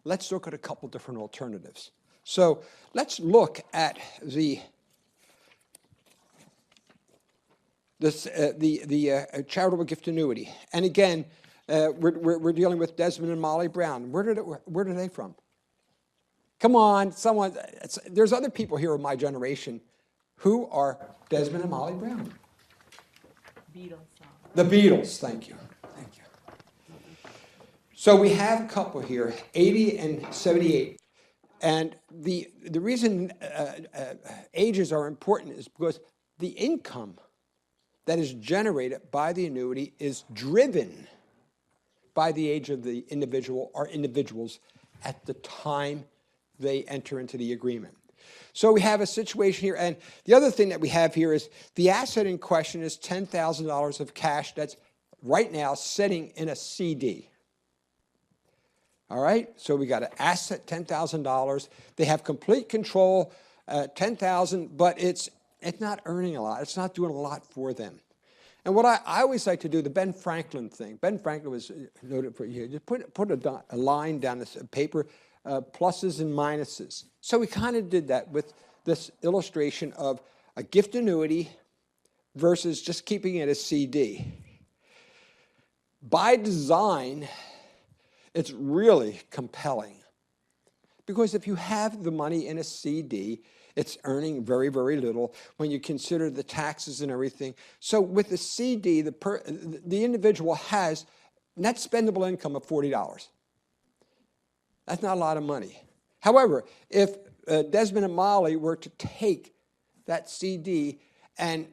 Let's look at a couple different alternatives. So let's look at the charitable gift annuity. And again, we're dealing with Desmond and Molly Brown. Where are they from? Come on, someone. There's other people here of my generation who are Desmond and Molly Brown. Beatles. The Beatles, thank you. Thank you. So we have a couple here, 80 and 78. And the reason ages are important is because the income that is generated by the annuity is driven by the age of the individual or individuals at the time they enter into the agreement. So we have a situation here, and the other thing that we have here is the asset in question is $10,000 of cash that's right now sitting in a CD. All right, so we got an asset, $10,000. They have complete control, $10,000, but it's not earning a lot. It's not doing a lot for them. And what I always like to do, the Ben Franklin thing. Ben Franklin was noted for you. Just put a line down this paper, pluses and minuses. So we kind of did that with this illustration of a gift annuity versus just keeping it as CD. By design, it's really compelling. Because if you have the money in a CD, it's earning very, very little when you consider the taxes and everything. So with the CD, the individual has net spendable income of $40. That's not a lot of money. However, if Desmond and Molly were to take that CD and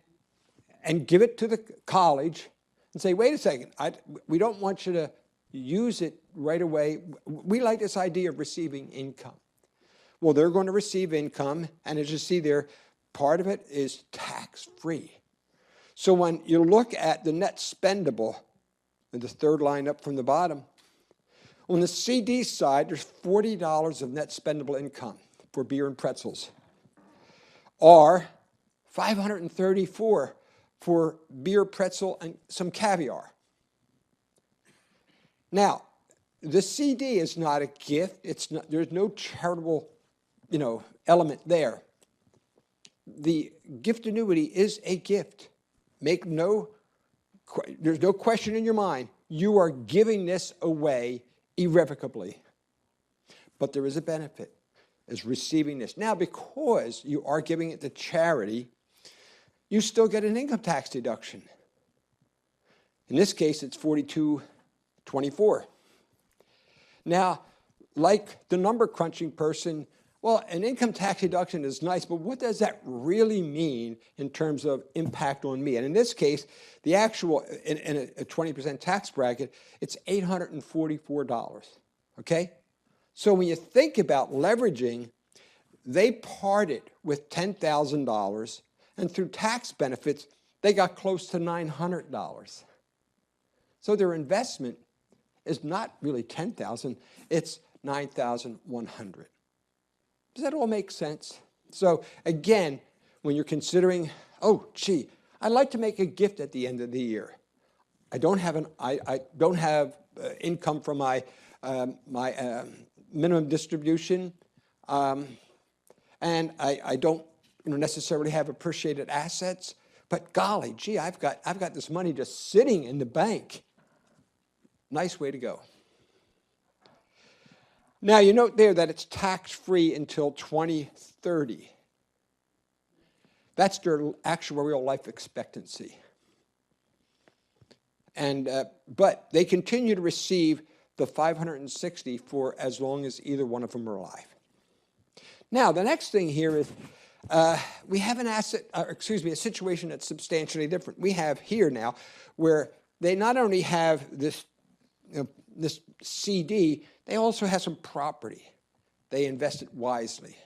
give it to the college and say, wait a second, we don't want you to use it right away. We like this idea of receiving income. Well, they're going to receive income, and as you see there, part of it is tax-free. So when you look at the net spendable, in the third line up from the bottom, on the CD side, there's $40 of net spendable income for beer and pretzels, or $534 for beer, pretzel, and some caviar. Now, the CD is not a gift. It's not, there's no charitable, element there. The gift annuity is a gift. There's no question in your mind. You are giving this away irrevocably. But there is a benefit, is receiving this. Now, because you are giving it to charity, you still get an income tax deduction. In this case, it's $42.24. Now, like the number crunching person, well, an income tax deduction is nice, but what does that really mean in terms of impact on me? And in this case, the actual, in a 20% tax bracket, it's $844, okay? So when you think about leveraging, they parted with $10,000, and through tax benefits, they got close to $900. So their investment is not really $10,000, it's $9,100. Does that all make sense? So again, when you're considering, oh, gee, I'd like to make a gift at the end of the year. I don't have income from my minimum distribution, and I don't necessarily have appreciated assets. But golly, gee, I've got this money just sitting in the bank. Nice way to go. Now, you note there that it's tax-free until 2030. That's their actuarial life expectancy. And but they continue to receive the $560 for as long as either one of them are alive. Now, the next thing here is we have a situation that's substantially different. We have here now where they not only have this CD, they also have some property. They invest it wisely.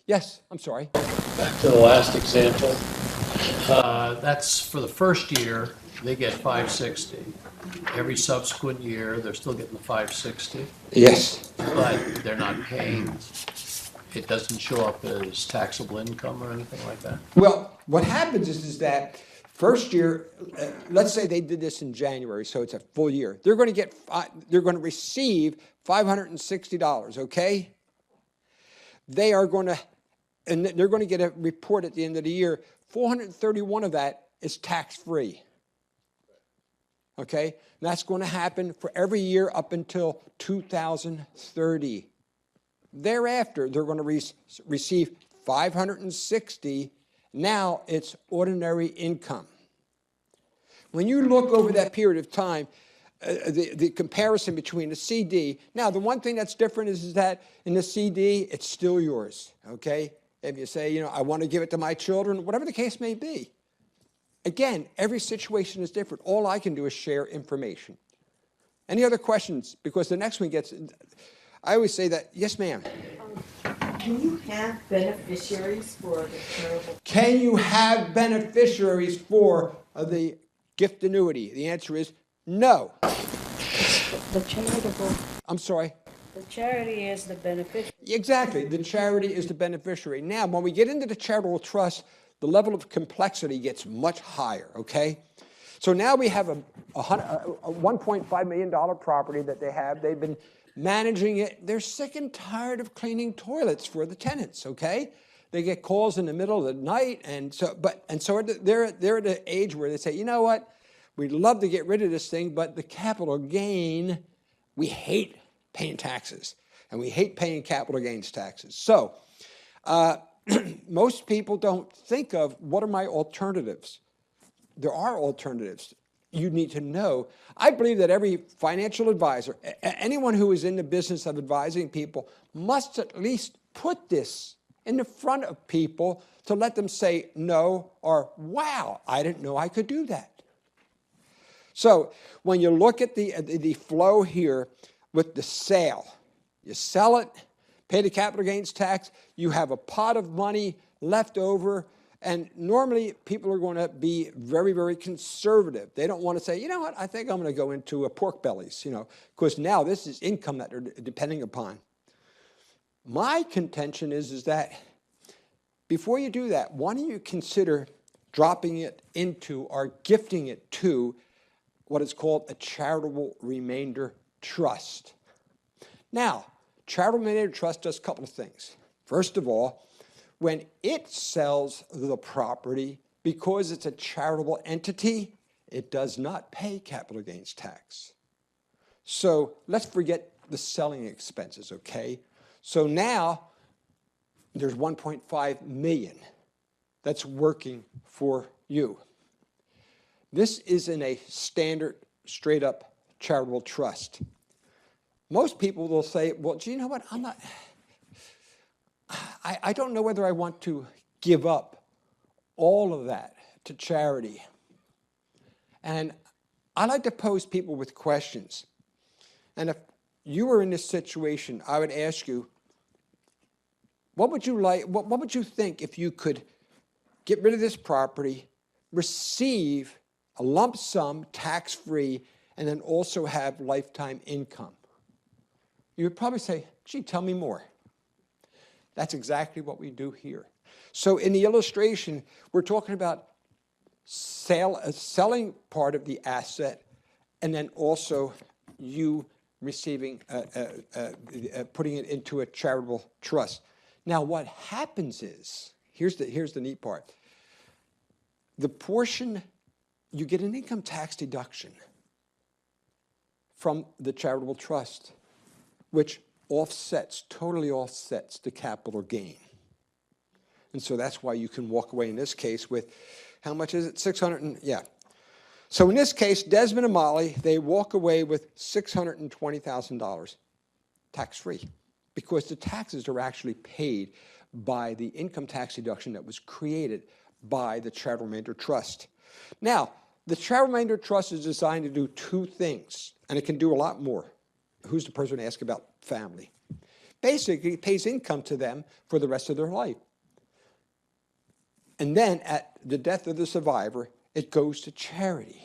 Yes, I'm sorry. Back to the last example. That's for the first year, they get $560. Every subsequent year, they're still getting the $560. Yes. But they're not paying. It doesn't show up as taxable income or anything like that? Well, what happens is that first year, let's say they did this in January, so it's a full year. They're going to receive $560, okay? They're going to get a report at the end of the year. 431 of that is tax-free. Okay? And that's going to happen for every year up until 2030. Thereafter, they're going to receive $560. Now it's ordinary income. When you look over that period of time, the comparison between the CD, now the one thing that's different is that in the CD, it's still yours, okay? If you say, I want to give it to my children, whatever the case may be. Again, every situation is different. All I can do is share information. Any other questions? Because the next one gets, I always say that, yes, ma'am. Can you have beneficiaries for the charitable? Can you have beneficiaries for the gift annuity? The answer is no. The charitable. I'm sorry? The charity is the beneficiary. Exactly. The charity is the beneficiary. Now, when we get into the charitable trust, the level of complexity gets much higher, okay? So now we have a $1.5 million property that they have. They've been managing it. They're sick and tired of cleaning toilets for the tenants, okay? They get calls in the middle of the night, and so they're at the age where they say, you know what? We'd love to get rid of this thing, but the capital gain, we hate paying taxes, and we hate paying capital gains taxes. So most people don't think of what are my alternatives. There are alternatives. You need to know. I believe that every financial advisor, anyone who is in the business of advising people, must at least put this in the front of people to let them say no or, wow, I didn't know I could do that. So when you look at the flow here with the sale, you sell it, pay the capital gains tax, you have a pot of money left over, and normally people are going to be very, very conservative. They don't want to say, you know what, I think I'm going to go into pork bellies, because now this is income that they're depending upon. My contention is that before you do that, why don't you consider dropping it into or gifting it to what is called a charitable remainder trust. Now, charitable remainder trust does a couple of things. First of all, when it sells the property, because it's a charitable entity, it does not pay capital gains tax. So let's forget the selling expenses, okay? So now there's 1.5 million that's working for you. This isn't a standard, straight-up charitable trust. Most people will say, well, do you know what, I don't know whether I want to give up all of that to charity. And I like to pose people with questions. And if you were in this situation, I would ask you, what would you think if you could get rid of this property, receive a lump sum tax-free, and then also have lifetime income? You would probably say, gee, tell me more. That's exactly what we do here. So in the illustration, we're talking about selling part of the asset, and then also you receiving, putting it into a charitable trust. Now, what happens is, here's the neat part. The portion, you get an income tax deduction from the charitable trust, which totally offsets the capital gain. And so that's why you can walk away in this case with, how much is it? Yeah. So in this case, Desmond and Molly, they walk away with $620,000 tax-free, because the taxes are actually paid by the income tax deduction that was created by the charitable remainder trust. Now, the charitable remainder trust is designed to do two things, and it can do a lot more. Who's the person to ask about family? Basically, it pays income to them for the rest of their life. And then at the death of the survivor, it goes to charity.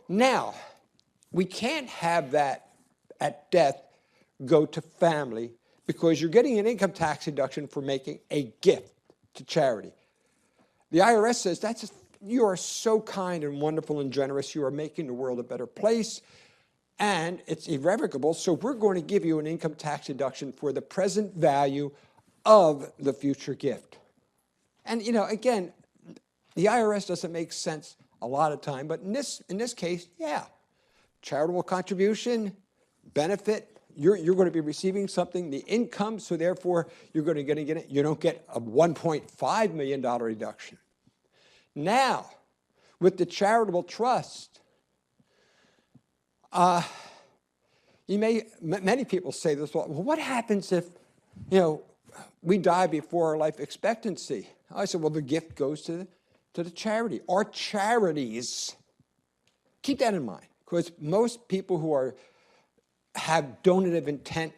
Now, we can't have that at death go to family, because you're getting an income tax deduction for making a gift to charity. The IRS says, you are so kind and wonderful and generous, you are making the world a better place, and it's irrevocable, so we're going to give you an income tax deduction for the present value of the future gift. And again, the IRS doesn't make sense a lot of time, but in this case, yeah, charitable contribution, benefit, you're going to be receiving something, the income, so therefore you're going to get it. You don't get a $1.5 million deduction. Now, with the charitable trust, many people say this, well, what happens if, we die before our life expectancy? I said, well, the gift goes to the charity. Our charities, keep that in mind, because most people who have donative intent,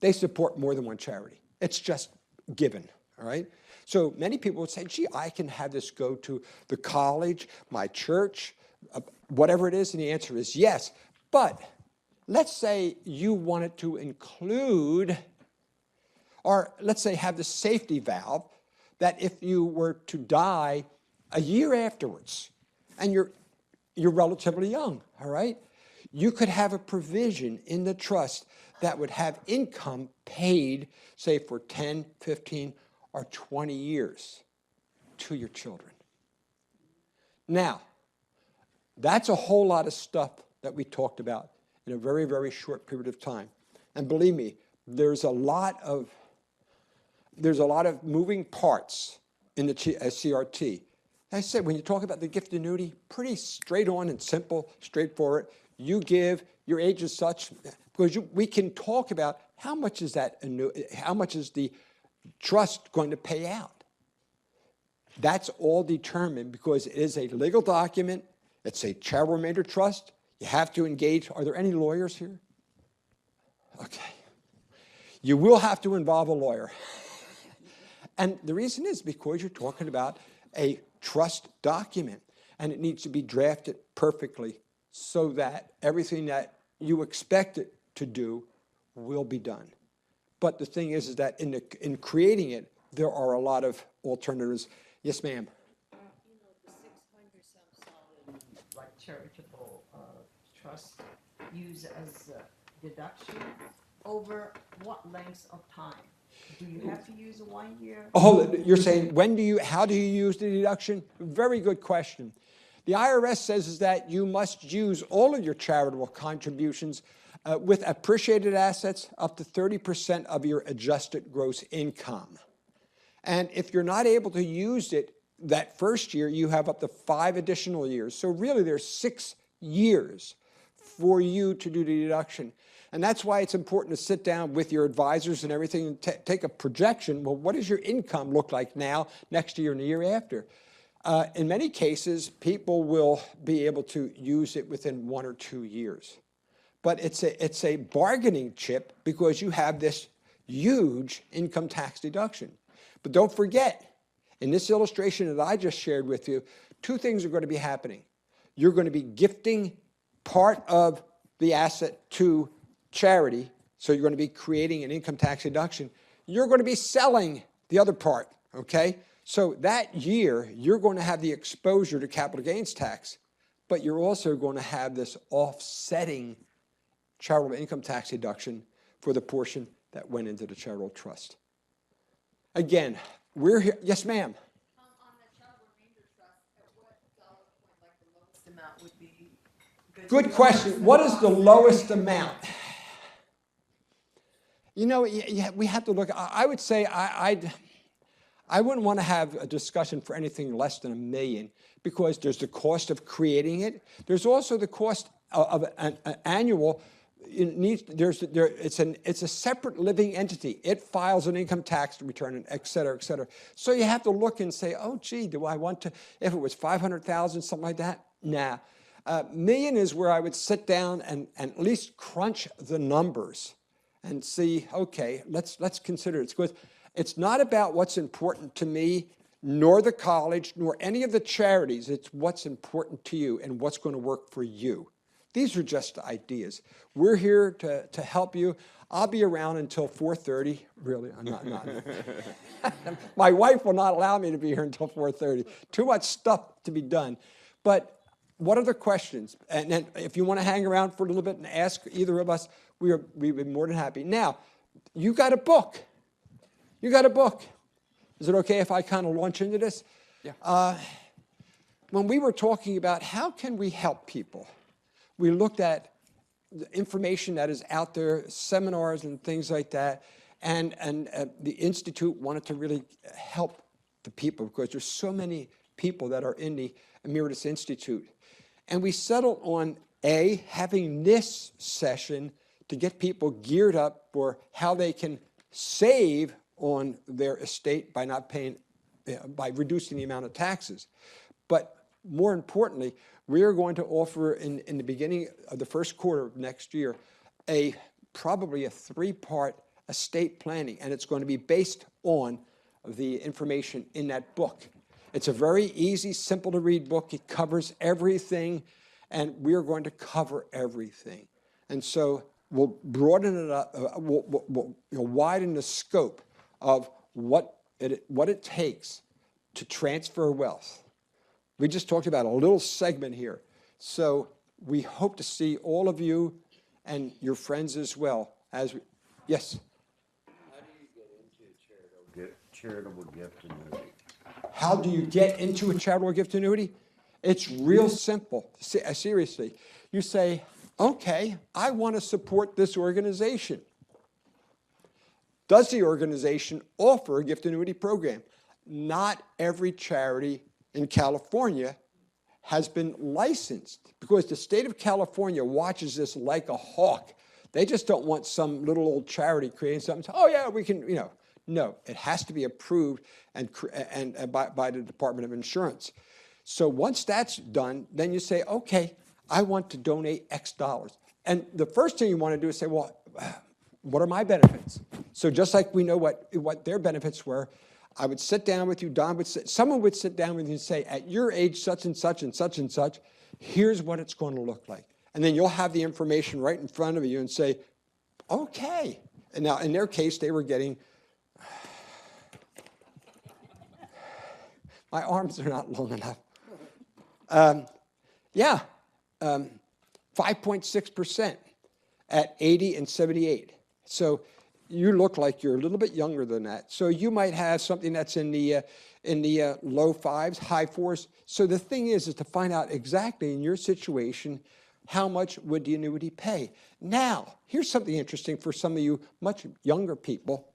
they support more than one charity. It's just given, all right? So many people would say, gee, I can have this go to the college, my church, whatever it is, and the answer is yes. But let's say you wanted to include, or let's say have the safety valve, that if you were to die a year afterwards, and you're relatively young, all right? You could have a provision in the trust that would have income paid, say, for 10, 15, or 20 years to your children. Now, that's a whole lot of stuff that we talked about in a very, very short period of time. And believe me, there's a lot of moving parts in the CRT. I said, when you talk about the gift annuity, pretty straight on and simple, straightforward. You give, your age is such, because we can talk about how much is the trust going to pay out. That's all determined because it is a legal document. It's a charitable remainder trust. You have to engage. Are there any lawyers here? Okay. You will have to involve a lawyer. And the reason is because you're talking about a trust document, and it needs to be drafted perfectly so that everything that you expect it to do will be done. But the thing is that in creating it, there are a lot of alternatives. Yes, ma'am. Like charitable trust use as a deduction over what lengths of time? Do you have to use a 1 year? Oh, you're saying how do you use the deduction? Very good question. The IRS says is that you must use all of your charitable contributions with appreciated assets up to 30% of your adjusted gross income. And if you're not able to use it that first year, you have up to 5 additional years. So really there's 6 years for you to do the deduction. And that's why it's important to sit down with your advisors and everything and take a projection. Well, what does your income look like now, next year, and the year after? In many cases, people will be able to use it within 1 or 2 years. But it's a bargaining chip because you have this huge income tax deduction. But don't forget, in this illustration that I just shared with you, 2 things are going to be happening. You're going to be gifting part of the asset to charity, so you're going to be creating an income tax deduction. You're going to be selling the other part, okay? So that year, you're going to have the exposure to capital gains tax, but you're also going to have this offsetting charitable income tax deduction for the portion that went into the charitable trust. Again, we're here. Yes, ma'am. On the charitable remainder trust, at what dollar point, like the lowest amount would be good question. What is the lowest amount? You know, we have to look. I would say I wouldn't want to have a discussion for anything less than $1 million because there's the cost of creating it. There's also the cost of an annual. It's a separate living entity. It files an income tax return, et cetera, et cetera. So you have to look and say, oh, gee, do I want to? If it was 500,000, something like that, nah. $1 million is where I would sit down and at least crunch the numbers and see, okay, let's consider it. Because it's not about what's important to me, nor the college, nor any of the charities. It's what's important to you and what's going to work for you. These are just ideas. We're here to help you. I'll be around until 4:30. Really, I'm not. My wife will not allow me to be here until 4:30. Too much stuff to be done. But what other questions? And then if you want to hang around for a little bit and ask either of us, we'd be more than happy. Now, you got a book. You got a book. Is it okay if I kind of launch into this? Yeah. When we were talking about how can we help people, we looked at the information that is out there, seminars and things like that, and the Institute wanted to really help the people because there's so many people that are in the Emeritus Institute. And we settled on having this session to get people geared up for how they can save on their estate by not paying, by reducing the amount of taxes. But more importantly, we are going to offer in the beginning of the first quarter of next year probably a 3-part estate planning, and it's going to be based on the information in that book. It's a very easy, simple to read book. It covers everything, and we are going to cover everything. And so we'll broaden it up, we'll widen the scope of what it takes to transfer wealth. We just talked about a little segment here. So we hope to see all of you and your friends as well. Yes? How do you get into a charitable gift annuity? How do you get into a charitable gift annuity? It's real simple. Seriously. You say, okay, I want to support this organization. Does the organization offer a gift annuity program? Not every charity in California has been licensed because the state of California watches this like a hawk. They just don't want some little old charity creating something. Oh yeah, we can, No, it has to be approved and by the Department of Insurance. So once that's done, then you say, okay, I want to donate X dollars. And the first thing you want to do is say, well, what are my benefits? So just like we know what their benefits were, I would sit down with you, Don would sit, someone would sit down with you and say, at your age, such and such and such and such, here's what it's going to look like. And then you'll have the information right in front of you and say, okay. And now in their case, they were getting, my arms are not long enough. 5.6% at 80 and 78. So you look like you're a little bit younger than that. So you might have something that's in the low fives, high fours. So the thing is to find out exactly in your situation, how much would the annuity pay? Now, here's something interesting for some of you much younger people.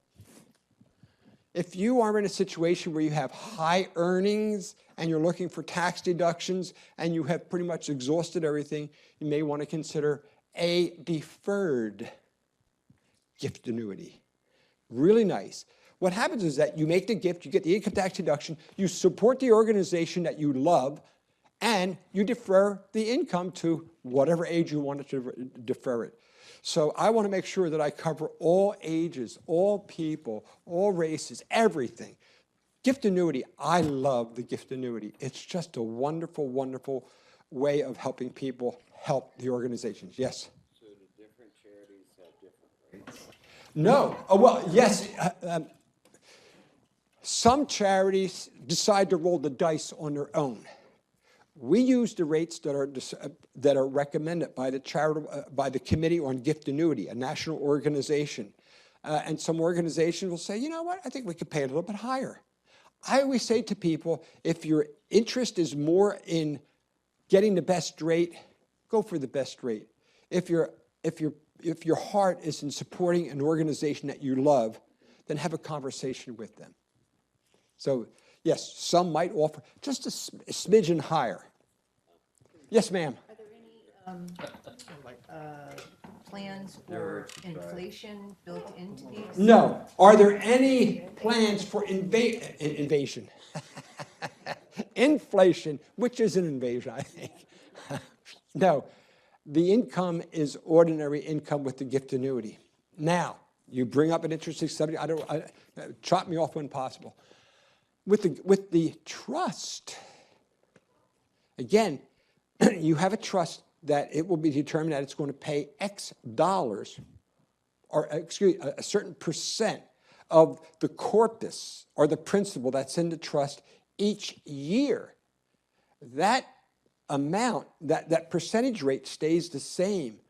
If you are in a situation where you have high earnings and you're looking for tax deductions and you have pretty much exhausted everything, you may want to consider a deferred gift annuity. Really nice. What happens is that you make the gift, you get the income tax deduction, you support the organization that you love, and you defer the income to whatever age you want to defer it. So I want to make sure that I cover all ages, all people, all races, everything. Gift annuity, I love the gift annuity. It's just a wonderful, wonderful way of helping people help the organizations. Yes? So the different charities have different rates? No. Oh, well, yes. Some charities decide to roll the dice on their own. We use the rates that are recommended by the Committee on Gift Annuity, a national organization. And some organizations will say, you know what, I think we could pay a little bit higher. I always say to people, if your interest is more in getting the best rate, go for the best rate. If your heart is in supporting an organization that you love, then have a conversation with them. So, yes, some might offer just a smidgen higher. Yes, ma'am. Are there any plans for inflation built into these? No. Are there any plans for invasion? Inflation, which is an invasion, I think. No. The income is ordinary income with the gift annuity. Now, you bring up an interesting subject. Chop me off when possible. With the trust, again, you have a trust that it will be determined that it's going to pay X dollars, or excuse a certain percent of the corpus or the principal that's in the trust each year. That amount, that percentage rate stays the same.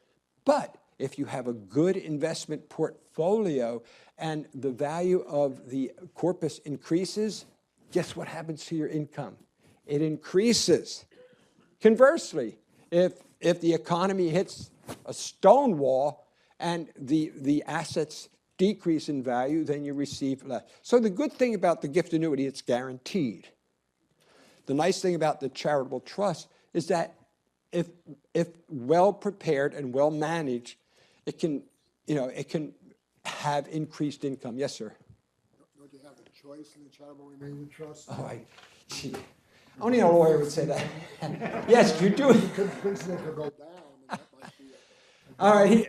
But if you have a good investment portfolio and the value of the corpus increases, guess what happens to your income? It increases. Conversely, if the economy hits a stone wall and the assets decrease in value, then you receive less. So the good thing about the gift annuity, it's guaranteed. The nice thing about the charitable trust is that if well prepared and well managed, it can have increased income. Yes, sir. Don't you have a choice in the charitable remainder trust? Oh, only a lawyer would say that. Yes, you do. Principal could go down, and that might be All right.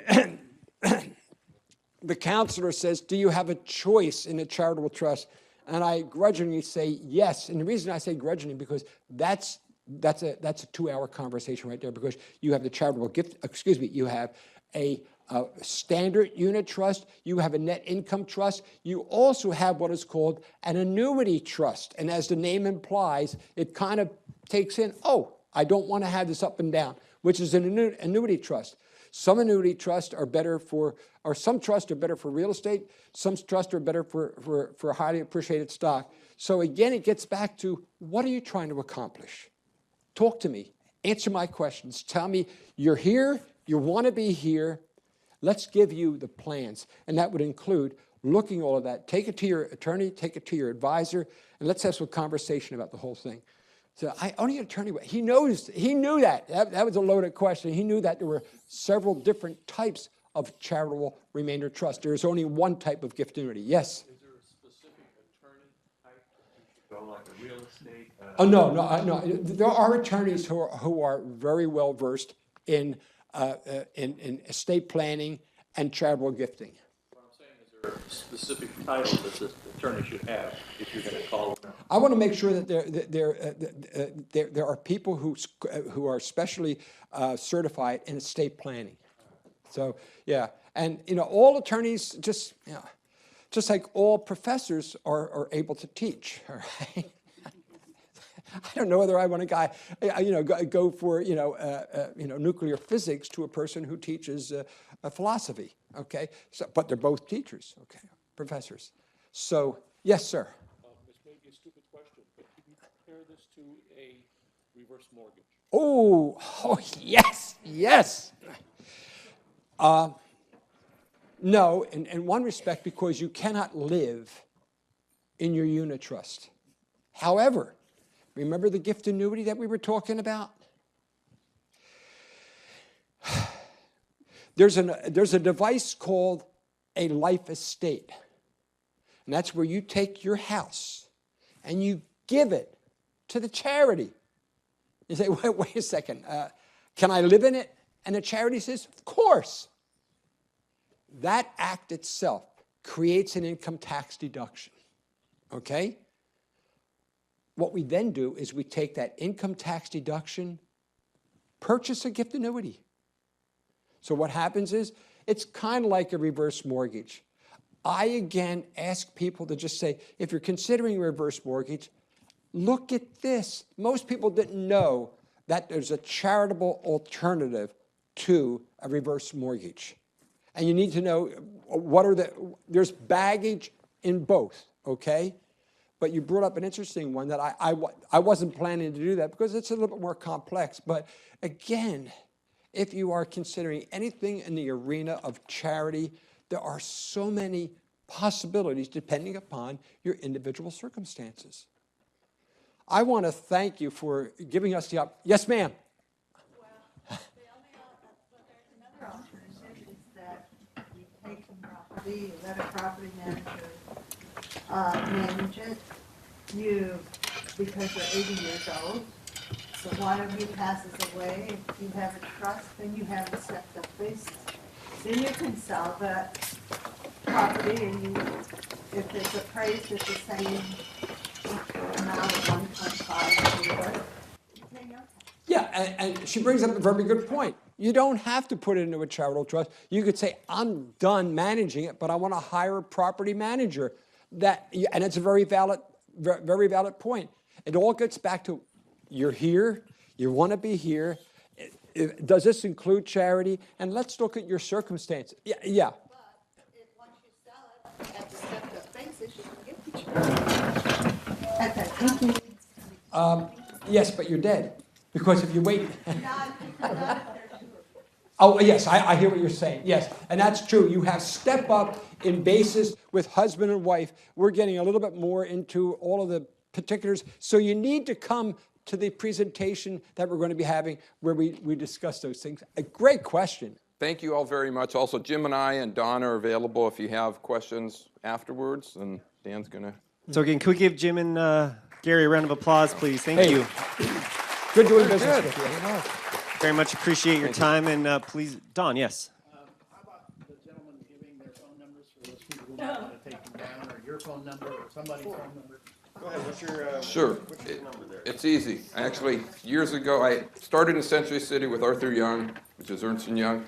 The counselor says, do you have a choice in a charitable trust? And I grudgingly say yes. And the reason I say grudgingly, because that's a 2-hour conversation right there, because you have the charitable gift, you have a standard unit trust, you have a net income trust, you also have what is called an annuity trust. And as the name implies, it kind of takes in, oh, I don't want to have this up and down, which is an annuity trust. Some annuity trusts are better for, or some trusts are better for real estate, some trusts are better for highly appreciated stock. So again, it gets back to, what are you trying to accomplish? Talk to me, answer my questions, tell me you're here, you want to be here, let's give you the plans. And that would include looking at all of that, take it to your attorney, take it to your advisor, and let's have some conversation about the whole thing. So only an attorney, he knew that. That was a loaded question. He knew that there were several different types of charitable remainder trust. There is only one type of gift annuity. Yes? Is there a specific attorney type that you should go, like a real estate? Oh, no. There are attorneys who are very well versed in estate planning and charitable gifting. there specific titles that this attorney should have if you're going to call them? I want to make sure that there are people who are specially certified in estate planning. So yeah, and all attorneys just like all professors are able to teach. All right. I don't know whether I want to go for nuclear physics to a person who teaches philosophy. Okay, so but they're both teachers. Okay, professors. So yes, sir. This may be a stupid question, but can you compare this to a reverse mortgage? Oh, yes, yes. No, in one respect, because you cannot live in your unit trust. However, remember the gift annuity that we were talking about? There's a device called a life estate. And that's where you take your house and you give it to the charity. You say, wait a second, can I live in it? And the charity says, of course. That act itself creates an income tax deduction, okay? What we then do is we take that income tax deduction, purchase a gift annuity. So what happens is, it's kind of like a reverse mortgage. I, again, ask people to just say, if you're considering a reverse mortgage, look at this. Most people didn't know that there's a charitable alternative to a reverse mortgage. And you need to know there's baggage in both, okay? But you brought up an interesting one that I wasn't planning to do that because it's a little bit more complex. But again, if you are considering anything in the arena of charity, there are so many possibilities depending upon your individual circumstances. I want to thank you for giving us the opportunity. Yes, ma'am. Take some property, you let a property manager manage it. Because you're 80 years old, so one of you passes away, if you have a trust, then you have a stepped-up basis. Then you can sell that property, and if it's appraised at the same amount of 1.5 or whatever, you pay no tax. Yeah, and she brings up a very good point. You don't have to put it into a charitable trust. You could say, I'm done managing it, but I want to hire a property manager. And it's a very valid point. It all gets back to, you're here, you want to be here. Does this include charity? And let's look at your circumstances. Yeah. But once you sell it at the stepped-up basis, you can get the charity. Okay, thank you. Yes, but you're dead. Because if you wait... Oh, yes, I hear what you're saying. Yes, and that's true. You have step up in basis with husband and wife. We're getting a little bit more into all of the particulars. So you need to come to the presentation that we're going to be having where we discuss those things. A great question. Thank you all very much. Also, Jim and I and Don are available if you have questions afterwards, and Dan's going to... So again, can we give Jim and Gary a round of applause, please? Thank you. Good doing business with you. Very much appreciate your time, and please, Don, yes. How about the gentleman giving their phone numbers for those people who might want to take them down, or your phone number, or somebody's phone number? Go ahead, what's your Sure. What's your number there? It's easy. Actually, years ago, I started in Century City with Arthur Young, which is Ernst & Young.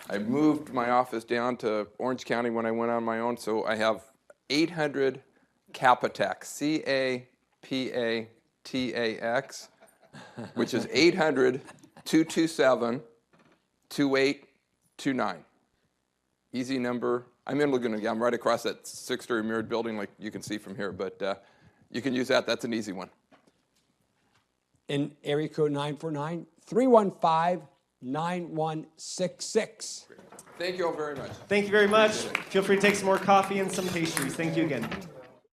I moved my office down to Orange County when I went on my own, so I have 800 Capitax, C-A-P-A-T-A-X, which is 800-227-2829. Easy number. I'm right across that six-story mirrored building like you can see from here, but you can use that. That's an easy one. In area code 949-315-9166. Thank you all very much. Thank you very much. Feel free to take some more coffee and some pastries. Thank you again.